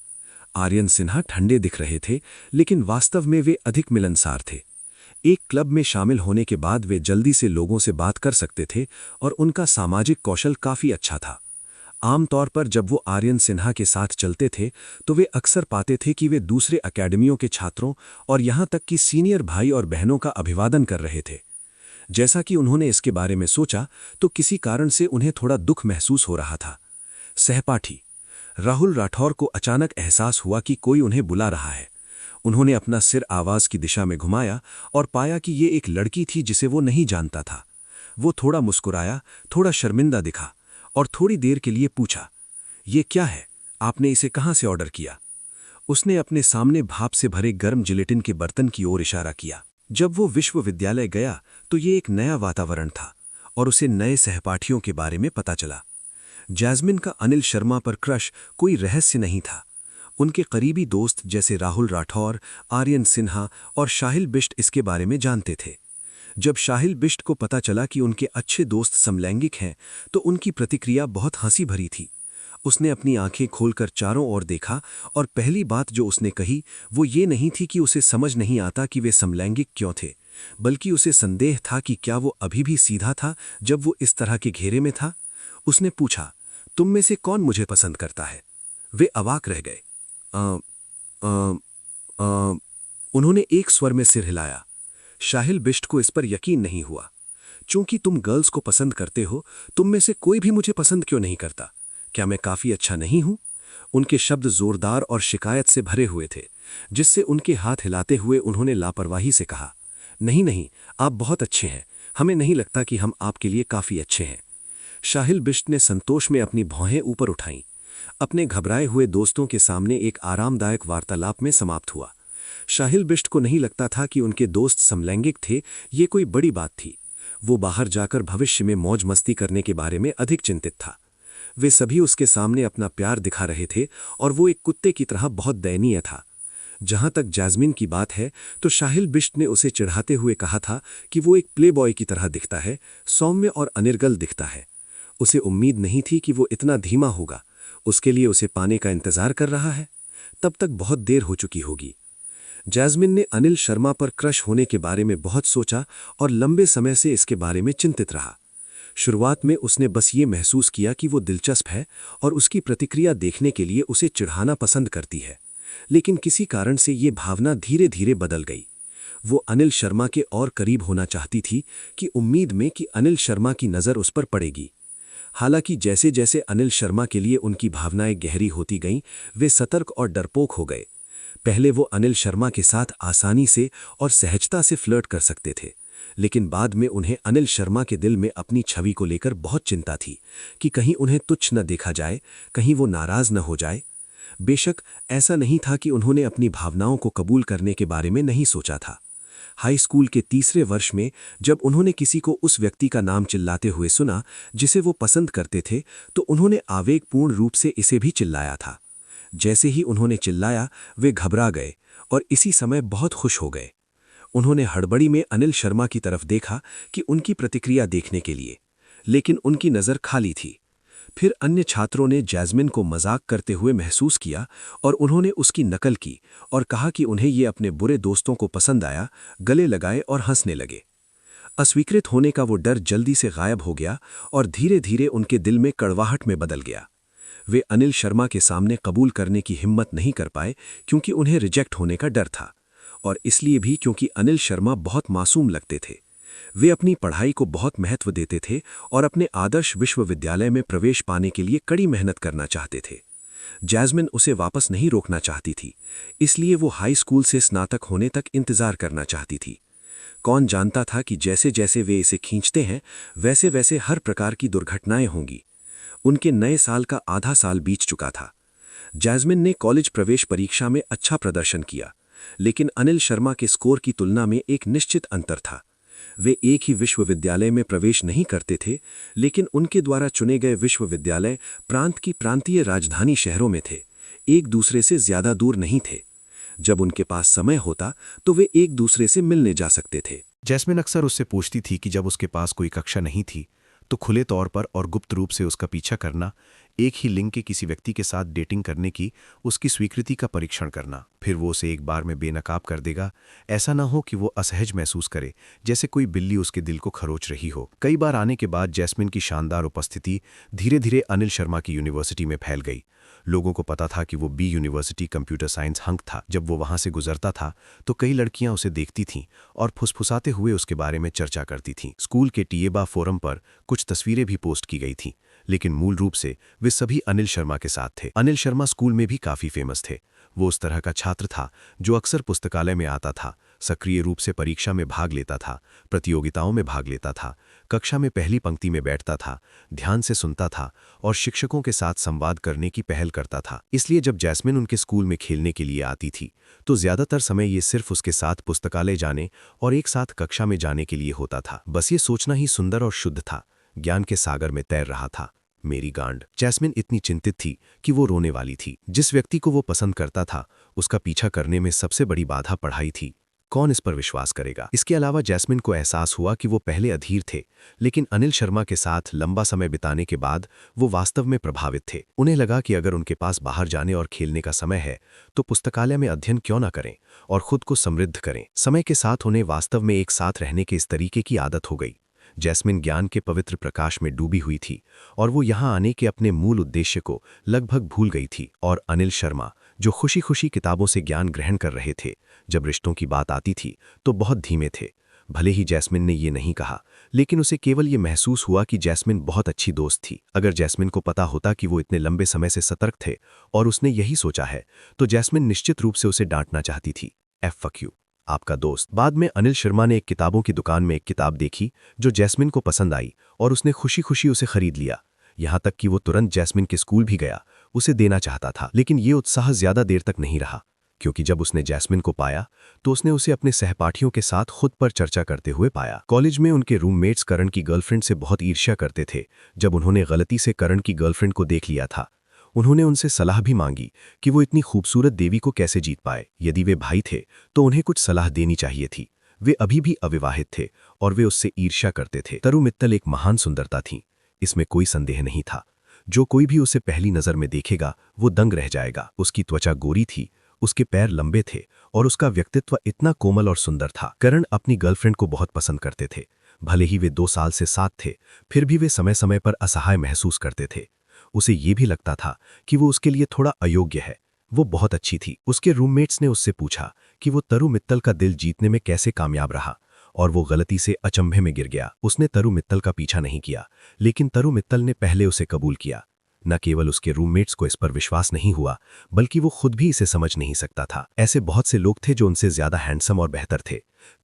आर्यन सिन्हा ठंडे दिख रहे थे, लेकिन वास्तव में वे अधिक मिलनसार थे। एक क्लब में शामिल होने के बाद वे जल्दी से लोगों से बात कर सकते थे और उनका सामाजिक कौशल काफी अच्छा था। आमतौर पर जब वो आर्यन सिन्हा के साथ चलते थे तो वे अक्सर पाते थे कि वे दूसरे अकेडमियों के छात्रों और यहाँ तक कि सीनियर भाई और बहनों का अभिवादन कर रहे थे। जैसा कि उन्होंने इसके बारे में सोचा तो किसी कारण से उन्हें थोड़ा दुख महसूस हो रहा था। सहपाठी राहुल राठौर को अचानक एहसास हुआ कि कोई उन्हें बुला रहा है। उन्होंने अपना सिर आवाज की दिशा में घुमाया और पाया कि ये एक लड़की थी जिसे वो नहीं जानता था। वो थोड़ा मुस्कुराया, थोड़ा शर्मिंदा दिखा और थोड़ी देर के लिए पूछा, ये क्या है? आपने इसे कहाँ से ऑर्डर किया? उसने अपने सामने भाप से भरे गर्म जिलेटिन के बर्तन की ओर इशारा किया। जब वो विश्वविद्यालय गया तो ये एक नया वातावरण था और उसे नए सहपाठियों के बारे में पता चला। जैस्मिन का अनिल शर्मा पर क्रश कोई रहस्य नहीं था। उनके करीबी दोस्त जैसे राहुल राठौर, आर्यन सिन्हा और शाहिल बिष्ट इसके बारे में जानते थे। जब शाहिल बिष्ट को पता चला कि उनके अच्छे दोस्त समलैंगिक हैं तो उनकी प्रतिक्रिया बहुत हंसी भरी थी। उसने अपनी आंखें खोलकर चारों ओर देखा और पहली बात जो उसने कही वो ये नहीं थी कि उसे समझ नहीं आता कि वे समलैंगिक क्यों थे, बल्कि उसे संदेह था कि क्या वो अभी भी सीधा था जब वो इस तरह के घेरे में था। उसने पूछा, तुम में से कौन मुझे पसंद करता है? वे अवाक रह गए। उन्होंने एक स्वर में सिर हिलाया। शाहिल बिष्ट को इस पर यकीन नहीं हुआ। चूंकि तुम गर्ल्स को पसंद करते हो, तुम में से कोई भी मुझे पसंद क्यों नहीं करता? क्या मैं काफी अच्छा नहीं हूं? उनके शब्द जोरदार और शिकायत से भरे हुए थे, जिससे उनके हाथ हिलाते हुए उन्होंने लापरवाही से कहा, नहीं नहीं, आप बहुत अच्छे हैं। हमें नहीं लगता कि हम आपके लिए काफी अच्छे हैं। शाहिल बिष्ट ने संतोष में अपनी भौहें ऊपर उठाईं। अपने घबराए हुए दोस्तों के सामने एक आरामदायक वार्तालाप में समाप्त हुआ। शाहिल बिष्ट को नहीं लगता था कि उनके दोस्त समलैंगिक थे, ये कोई बड़ी बात थी। वो बाहर जाकर भविष्य में मौज मस्ती करने के बारे में अधिक चिंतित था। वे सभी उसके सामने अपना प्यार दिखा रहे थे और वो एक कुत्ते की तरह बहुत दयनीय था। जहां तक जैस्मिन की बात है तो शाहिल बिष्ट ने उसे चिढ़ाते हुए कहा था कि वो एक प्लेबॉय की तरह दिखता है, सौम्य और अनिर्गल दिखता है। उसे उम्मीद नहीं थी कि वो इतना धीमा होगा। उसके लिए उसे पाने का इंतजार कर रहा है। तब तक बहुत देर हो चुकी होगी। जैस्मिन ने अनिल शर्मा पर क्रश होने के बारे में बहुत सोचा और लंबे समय से इसके बारे में चिंतित रहा। शुरुआत में उसने बस ये महसूस किया कि वो दिलचस्प है और उसकी प्रतिक्रिया देखने के लिए उसे चिढ़ाना पसंद करती है, लेकिन किसी कारण से ये भावना धीरे धीरे बदल गई। वो अनिल शर्मा के और करीब होना चाहती थी कि उम्मीद में कि अनिल शर्मा की नज़र उस पर पड़ेगी। हालांकि जैसे जैसे अनिल शर्मा के लिए उनकी भावनाएं गहरी होती गईं, वे सतर्क और डरपोक हो गए। पहले वो अनिल शर्मा के साथ आसानी से और सहजता से फ्लर्ट कर सकते थे, लेकिन बाद में उन्हें अनिल शर्मा के दिल में अपनी छवि को लेकर बहुत चिंता थी कि कहीं उन्हें तुच्छ न देखा जाए, कहीं वो नाराज न हो जाए। बेशक ऐसा नहीं था कि उन्होंने अपनी भावनाओं को कबूल करने के बारे में नहीं सोचा था। हाई स्कूल के तीसरे वर्ष में जब उन्होंने किसी को उस व्यक्ति का नाम चिल्लाते हुए सुना जिसे वो पसंद करते थे, तो उन्होंने आवेगपूर्ण रूप से इसे भी चिल्लाया था। जैसे ही उन्होंने चिल्लाया, वे घबरा गए और इसी समय बहुत खुश हो गए। उन्होंने हड़बड़ी में अनिल शर्मा की तरफ देखा कि उनकी प्रतिक्रिया देखने के लिए, लेकिन उनकी नज़र खाली थी। फिर अन्य छात्रों ने जैस्मिन को मजाक करते हुए महसूस किया और उन्होंने उसकी नकल की और कहा कि उन्हें ये अपने बुरे दोस्तों को पसंद आया, गले लगाए और हंसने लगे। अस्वीकृत होने का वो डर जल्दी से गायब हो गया और धीरे धीरे उनके दिल में कड़वाहट में बदल गया। वे अनिल शर्मा के सामने कबूल करने की हिम्मत नहीं कर पाए क्योंकि उन्हें रिजेक्ट होने का डर था, और इसलिए भी क्योंकि अनिल शर्मा बहुत मासूम लगते थे। वे अपनी पढ़ाई को बहुत महत्व देते थे और अपने आदर्श विश्वविद्यालय में प्रवेश पाने के लिए कड़ी मेहनत करना चाहते थे। जैस्मिन उसे वापस नहीं रोकना चाहती थी, इसलिए वो हाई स्कूल से स्नातक होने तक इंतजार करना चाहती थी। कौन जानता था कि जैसे जैसे वे इसे खींचते हैं वैसे वैसे हर प्रकार की दुर्घटनाएं होंगी। उनके नए साल का आधा साल बीत चुका था। जैस्मिन ने कॉलेज प्रवेश परीक्षा में अच्छा प्रदर्शन किया, लेकिन अनिल शर्मा के स्कोर की तुलना में एक निश्चित अंतर था। वे एक ही विश्वविद्यालय में प्रवेश नहीं करते थे, लेकिन उनके द्वारा चुने गए विश्वविद्यालय प्रांत की प्रांतीय राजधानी शहरों में थे, एक दूसरे से ज्यादा दूर नहीं थे। जब उनके पास समय होता तो वे एक दूसरे से मिलने जा सकते थे। जैस्मिन अक्सर उससे पूछती थी कि जब उसके पास कोई कक्षा नहीं थी तो खुले तौर पर और गुप्त रूप से उसका पीछा करना, एक ही लिंग के किसी व्यक्ति के साथ डेटिंग करने की उसकी स्वीकृति का परीक्षण करना। फिर वो उसे एक बार में बेनकाब कर देगा, ऐसा ना हो कि वो असहज महसूस करे, जैसे कोई बिल्ली उसके दिल को खरोच रही हो। कई बार आने के बाद जैस्मिन की शानदार उपस्थिति धीरे धीरे अनिल शर्मा की यूनिवर्सिटी में फैल गई। लोगों को पता था कि वो B university computer science hunk था। जब वो वहां से गुजरता था तो कई लड़कियां उसे देखती थीं और फुसफुसाते हुए उसके बारे में चर्चा करती थीं। स्कूल के टीएबा फोरम पर कुछ तस्वीरें भी पोस्ट की गई थीं, लेकिन मूल रूप से वे सभी अनिल शर्मा के साथ थे। अनिल शर्मा स्कूल में भी काफी फेमस थे। वो उस तरह का छात्र था जो अक्सर पुस्तकालय में आता था, सक्रिय रूप से परीक्षा में भाग लेता था, प्रतियोगिताओं में भाग लेता था, कक्षा में पहली पंक्ति में बैठता था, ध्यान से सुनता था और शिक्षकों के साथ संवाद करने की पहल करता था। इसलिए जब जैस्मिन उनके स्कूल में खेलने के लिए आती थी तो ज्यादातर समय ये सिर्फ उसके साथ पुस्तकालय जाने और एक साथ कक्षा में जाने के लिए होता था। बस ये सोचना ही सुंदर और शुद्ध था, ज्ञान के सागर में तैर रहा था। मेरी गांड। जैस्मिन इतनी चिंतित थी कि वो रोने वाली थी। जिस व्यक्ति को वो पसंद करता था उसका पीछा करने में सबसे बड़ी बाधा पढ़ाई थी। कौन इस पर विश्वास करेगा? इसके अलावा जैस्मिन को एहसास हुआ कि वो पहले अधीर थे, लेकिन अनिल शर्मा के साथ लंबा समय बिताने के बाद वो वास्तव में प्रभावित थे। उन्हें लगा कि अगर उनके पास बाहर जाने और खेलने का समय है तो पुस्तकालय में अध्ययन क्यों ना करें और खुद को समृद्ध करें। समय के साथ उन्हें वास्तव में एक साथ रहने के इस तरीके की आदत हो गई। जैस्मिन ज्ञान के पवित्र प्रकाश में डूबी हुई थी और वो यहाँ आने के अपने मूल उद्देश्य को लगभग भूल गई थी। और अनिल शर्मा, जो खुशी खुशी किताबों से ज्ञान ग्रहण कर रहे थे, जब रिश्तों की बात आती थी तो बहुत धीमे थे। भले ही जैस्मिन ने ये नहीं कहा, लेकिन उसे केवल ये महसूस हुआ कि जैस्मिन बहुत अच्छी दोस्त थी। अगर जैस्मिन को पता होता कि वो इतने लंबे समय से सतर्क थे और उसने यही सोचा है, तो जैस्मिन निश्चित रूप से उसे डांटना चाहती थी। फक यू, आपका दोस्त। बाद में अनिल शर्मा ने एक किताबों की दुकान में एक किताब देखी जो जैस्मिन को पसंद आई और उसने खुशी खुशी उसे खरीद लिया। यहाँ तक कि वो तुरंत जैस्मिन के स्कूल भी गया, उसे देना चाहता था। लेकिन ये उत्साह ज्यादा देर तक नहीं रहा, क्योंकि जब उसने जैस्मिन को पाया तो उसने उसे अपने सहपाठियों के साथ खुद पर चर्चा करते हुए पाया। कॉलेज में उनके रूममेट्स करण की गर्लफ्रेंड से बहुत ईर्ष्या करते थे। जब उन्होंने गलती से करण की गर्लफ्रेंड को देख लिया था, उन्होंने उनसे सलाह भी मांगी कि वो इतनी खूबसूरत देवी को कैसे जीत पाए। यदि वे भाई थे तो उन्हें कुछ सलाह देनी चाहिए थी। वे अभी भी अविवाहित थे और वे उससे ईर्ष्या करते थे। तरु मित्तल एक महान सुंदरता थी, इसमें कोई संदेह नहीं था। जो कोई भी उसे पहली नजर में देखेगा वो दंग रह जाएगा। उसकी त्वचा गोरी थी, उसके पैर लंबे थे और उसका व्यक्तित्व इतना कोमल और सुंदर था। करण अपनी गर्लफ्रेंड को बहुत पसंद करते थे। भले ही वे 2 साल से साथ थे, फिर भी वे समय समय पर असहाय महसूस करते थे। उसे ये भी लगता था कि वो उसके लिए थोड़ा अयोग्य है। वो बहुत अच्छी थी। उसके रूममेट्स ने उससे पूछा कि वो तरु मित्तल का दिल जीतने में कैसे कामयाब रहा, और वो गलती से अचंभे में गिर गया। उसने तरु मित्तल का पीछा नहीं किया, लेकिन तरु मित्तल ने पहले उसे कबूल किया। न केवल उसके रूममेट्स को इस पर विश्वास नहीं हुआ, बल्कि वो खुद भी इसे समझ नहीं सकता था। ऐसे बहुत से लोग थे जो उनसे ज्यादा हैंडसम और बेहतर थे।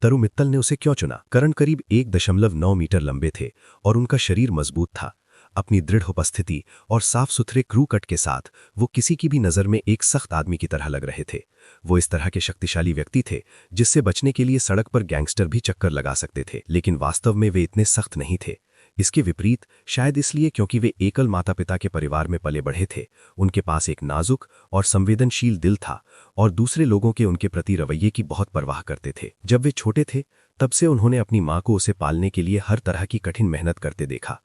तरु मित्तल ने उसे क्यों चुना? करण करीब 1.9 मीटर लंबे थे और उनका शरीर मजबूत था। अपनी दृढ़ उपस्थिति और साफ सुथरे क्रू कट के साथ वो किसी की भी नज़र में एक सख्त आदमी की तरह लग रहे थे। वो इस तरह के शक्तिशाली व्यक्ति थे जिससे बचने के लिए सड़क पर गैंगस्टर भी चक्कर लगा सकते थे, लेकिन वास्तव में वे इतने सख्त नहीं थे। इसके विपरीत, शायद इसलिए क्योंकि वे एकल माता पिता के परिवार में पले बढ़े थे, उनके पास एक नाजुक और संवेदनशील दिल था और दूसरे लोगों के उनके प्रति रवैये की बहुत परवाह करते थे। जब वे छोटे थे तब से उन्होंने अपनी माँ को उसे पालने के लिए हर तरह की कठिन मेहनत करते देखा।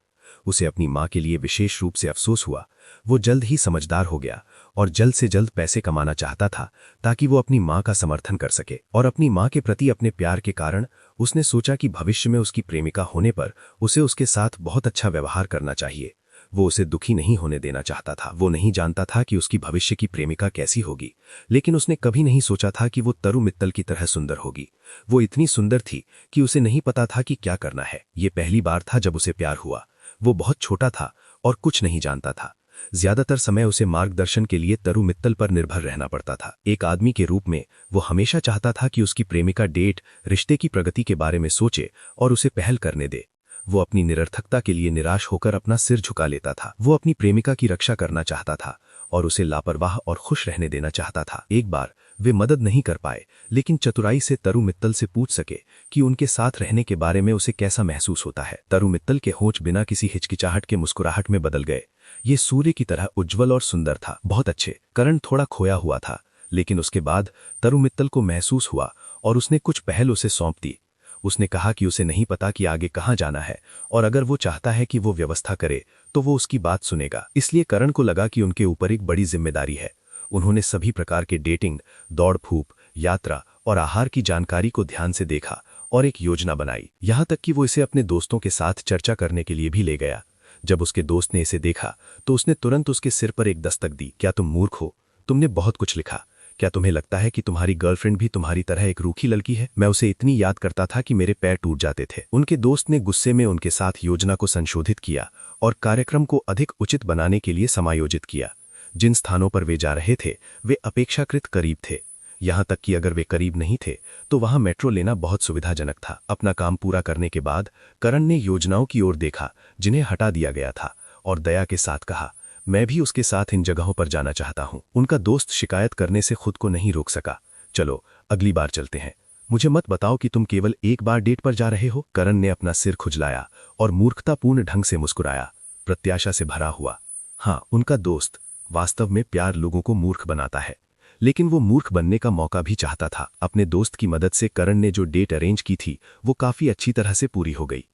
उसे अपनी माँ के लिए विशेष रूप से अफसोस हुआ। वो जल्द ही समझदार हो गया और जल्द से जल्द पैसे कमाना चाहता था ताकि वो अपनी माँ का समर्थन कर सके। और अपनी माँ के प्रति अपने प्यार के कारण उसने सोचा कि भविष्य में उसकी प्रेमिका होने पर उसे उसके साथ बहुत अच्छा व्यवहार करना चाहिए। वो उसे दुखी नहीं होने देना चाहता था। वो नहीं जानता था कि उसकी भविष्य की प्रेमिका कैसी होगी, लेकिन उसने कभी नहीं सोचा था कि वो तरु मित्तल की तरह सुंदर होगी। वो इतनी सुंदर थी कि उसे नहीं पता था कि क्या करना है। ये पहली बार था जब उसे प्यार हुआ। वो बहुत छोटा था और कुछ नहीं जानता था। ज्यादातर समय उसे मार्गदर्शन के लिए तरु मित्तल पर निर्भर रहना पड़ता था। एक आदमी के रूप में वो हमेशा चाहता था कि उसकी प्रेमिका डेट, रिश्ते की प्रगति के बारे में सोचे और उसे पहल करने दे। वो अपनी निरर्थकता के लिए निराश होकर अपना सिर झुका लेता था। वो अपनी प्रेमिका की रक्षा करना चाहता था और उसे लापरवाह और खुश रहने देना चाहता था। एक बार वे मदद नहीं कर पाए, लेकिन चतुराई से तरु मित्तल से पूछ सके कि उनके साथ रहने के बारे में उसे कैसा महसूस होता है। तरु मित्तल के होंठ बिना किसी हिचकिचाहट के मुस्कुराहट में बदल गए। ये सूर्य की तरह उज्ज्वल और सुंदर था। बहुत अच्छे। करण थोड़ा खोया हुआ था, लेकिन उसके बाद तरु मित्तल को महसूस हुआ और उसने कुछ पहल उसे सौंप दी। उसने कहा कि उसे नहीं पता कि आगे कहाँ जाना है और अगर वो चाहता है कि वो व्यवस्था करे तो वो उसकी बात सुनेगा। इसलिए करण को लगा कि उनके ऊपर एक बड़ी जिम्मेदारी है। उन्होंने सभी प्रकार के डेटिंग, दौड़ फूप, यात्रा और आहार की जानकारी को ध्यान से देखा और एक योजना बनाई। यहाँ तक कि वो इसे अपने दोस्तों के साथ चर्चा करने के लिए भी ले गया। जब उसके दोस्त ने इसे देखा तो उसने तुरंत उसके सिर पर एक दस्तक दी। क्या तुम मूर्ख हो? तुमने बहुत कुछ लिखा। क्या तुम्हें लगता है कि तुम्हारी गर्लफ्रेंड भी तुम्हारी तरह एक रूखी लड़की है? मैं उसे इतनी याद करता था कि मेरे पैर टूट जाते थे। उनके दोस्त ने गुस्से में उनके साथ योजना को संशोधित किया और कार्यक्रम को अधिक उचित बनाने के लिए समायोजित किया। जिन स्थानों पर वे जा रहे थे वे अपेक्षाकृत करीब थे। यहाँ तक कि अगर वे करीब नहीं थे तो वहां मेट्रो लेना बहुत सुविधाजनक था। अपना काम पूरा करने के बाद करण ने योजनाओं की ओर देखा जिन्हें हटा दिया गया था और दया के साथ कहा, मैं भी उसके साथ इन जगहों पर जाना चाहता हूं। उनका दोस्त शिकायत करने से खुद को नहीं रोक सका। चलो अगली बार चलते हैं। मुझे मत बताओ कि तुम केवल एक बार डेट पर जा रहे हो। करण ने अपना सिर खुजलाया और मूर्खतापूर्ण ढंग से मुस्कुराया, प्रत्याशा से भरा हुआ। हाँ, उनका दोस्त। वास्तव में प्यार लोगों को मूर्ख बनाता है, लेकिन वो मूर्ख बनने का मौका भी चाहता था। अपने दोस्त की मदद से करण ने जो डेट अरेंज की थी वो काफी अच्छी तरह से पूरी हो गई।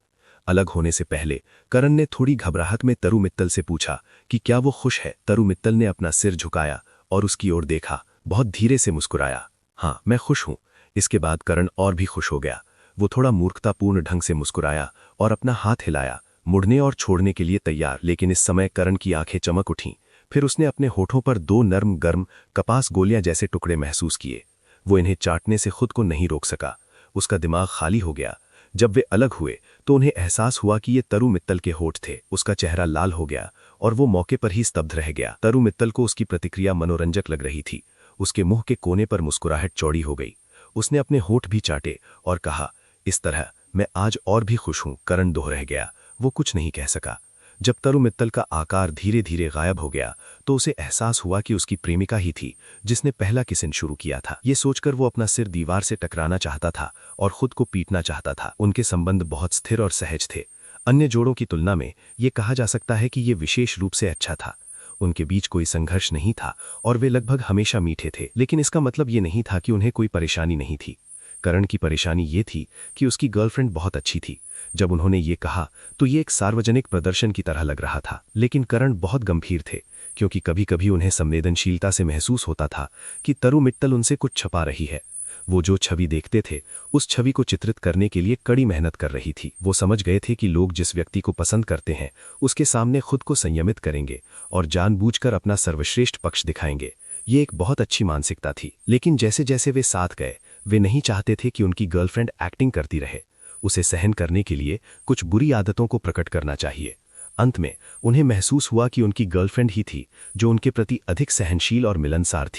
अलग होने से पहले करण ने थोड़ी घबराहट में तरु मित्तल से पूछा कि क्या वो खुश है। तरु मित्तल ने अपना सिर झुकाया और उसकी ओर देखा, बहुत धीरे से मुस्कुराया। हाँ, मैं खुश हूं। इसके बाद करण और भी खुश हो गया। वो थोड़ा मूर्खतापूर्ण ढंग से मुस्कुराया और अपना हाथ हिलाया, मुड़ने और छोड़ने के लिए तैयार। लेकिन इस समय करण की आंखें चमक उठीं। फिर उसने अपने होठों पर 2 नर्म गर्म कपास गोलियां जैसे टुकड़े महसूस किए। वो इन्हें चाटने से खुद को नहीं रोक सका। उसका दिमाग खाली हो गया। जब वे अलग हुए तो उन्हें एहसास हुआ कि ये तरु मित्तल के होठ थे। उसका चेहरा लाल हो गया और वो मौके पर ही स्तब्ध रह गया। तरु मित्तल को उसकी प्रतिक्रिया मनोरंजक लग रही थी। उसके मुंह के कोने पर मुस्कुराहट चौड़ी हो गई। उसने अपने होठ भी चाटे और कहा, इस तरह मैं आज और भी खुश हूं। करण दोह रह गया। वो कुछ नहीं कह सका। जब तरु मित्तल का आकार धीरे धीरे गायब हो गया तो उसे एहसास हुआ कि उसकी प्रेमिका ही थी जिसने पहला किसिन शुरू किया था। ये सोचकर वो अपना सिर दीवार से टकराना चाहता था और खुद को पीटना चाहता था। उनके संबंध बहुत स्थिर और सहज थे। अन्य जोड़ों की तुलना में ये कहा जा सकता है कि ये विशेष रूप से अच्छा था। उनके बीच कोई संघर्ष नहीं था और वे लगभग हमेशा मीठे थे। लेकिन इसका मतलब ये नहीं था कि उन्हें कोई परेशानी नहीं थी। करण की परेशानी ये थी कि उसकी गर्लफ्रेंड बहुत अच्छी थी। जब उन्होंने ये कहा तो ये एक सार्वजनिक प्रदर्शन की तरह लग रहा था। लेकिन करण बहुत गंभीर थे, क्योंकि कभी कभी उन्हें संवेदनशीलता से महसूस होता था कि तरु मित्तल उनसे कुछ छुपा रही है। वो जो छवि देखते थे उस छवि को चित्रित करने के लिए कड़ी मेहनत कर रही थी। वो समझ गए थे कि लोग जिस व्यक्ति को पसंद करते हैं उसके सामने खुद को संयमित करेंगे और जानबूझकर अपना सर्वश्रेष्ठ पक्ष दिखाएंगे। ये एक बहुत अच्छी मानसिकता थी। लेकिन जैसे जैसे वे साथ गए वे नहीं चाहते थे कि उनकी गर्लफ्रेंड एक्टिंग करती रहे। उसे सहन करने के लिए कुछ बुरी आदतों को प्रकट करना चाहिए। अंत में उन्हें महसूस हुआ कि उनकी गर्लफ्रेंड ही थी जो उनके प्रति अधिक सहनशील और मिलनसार थी।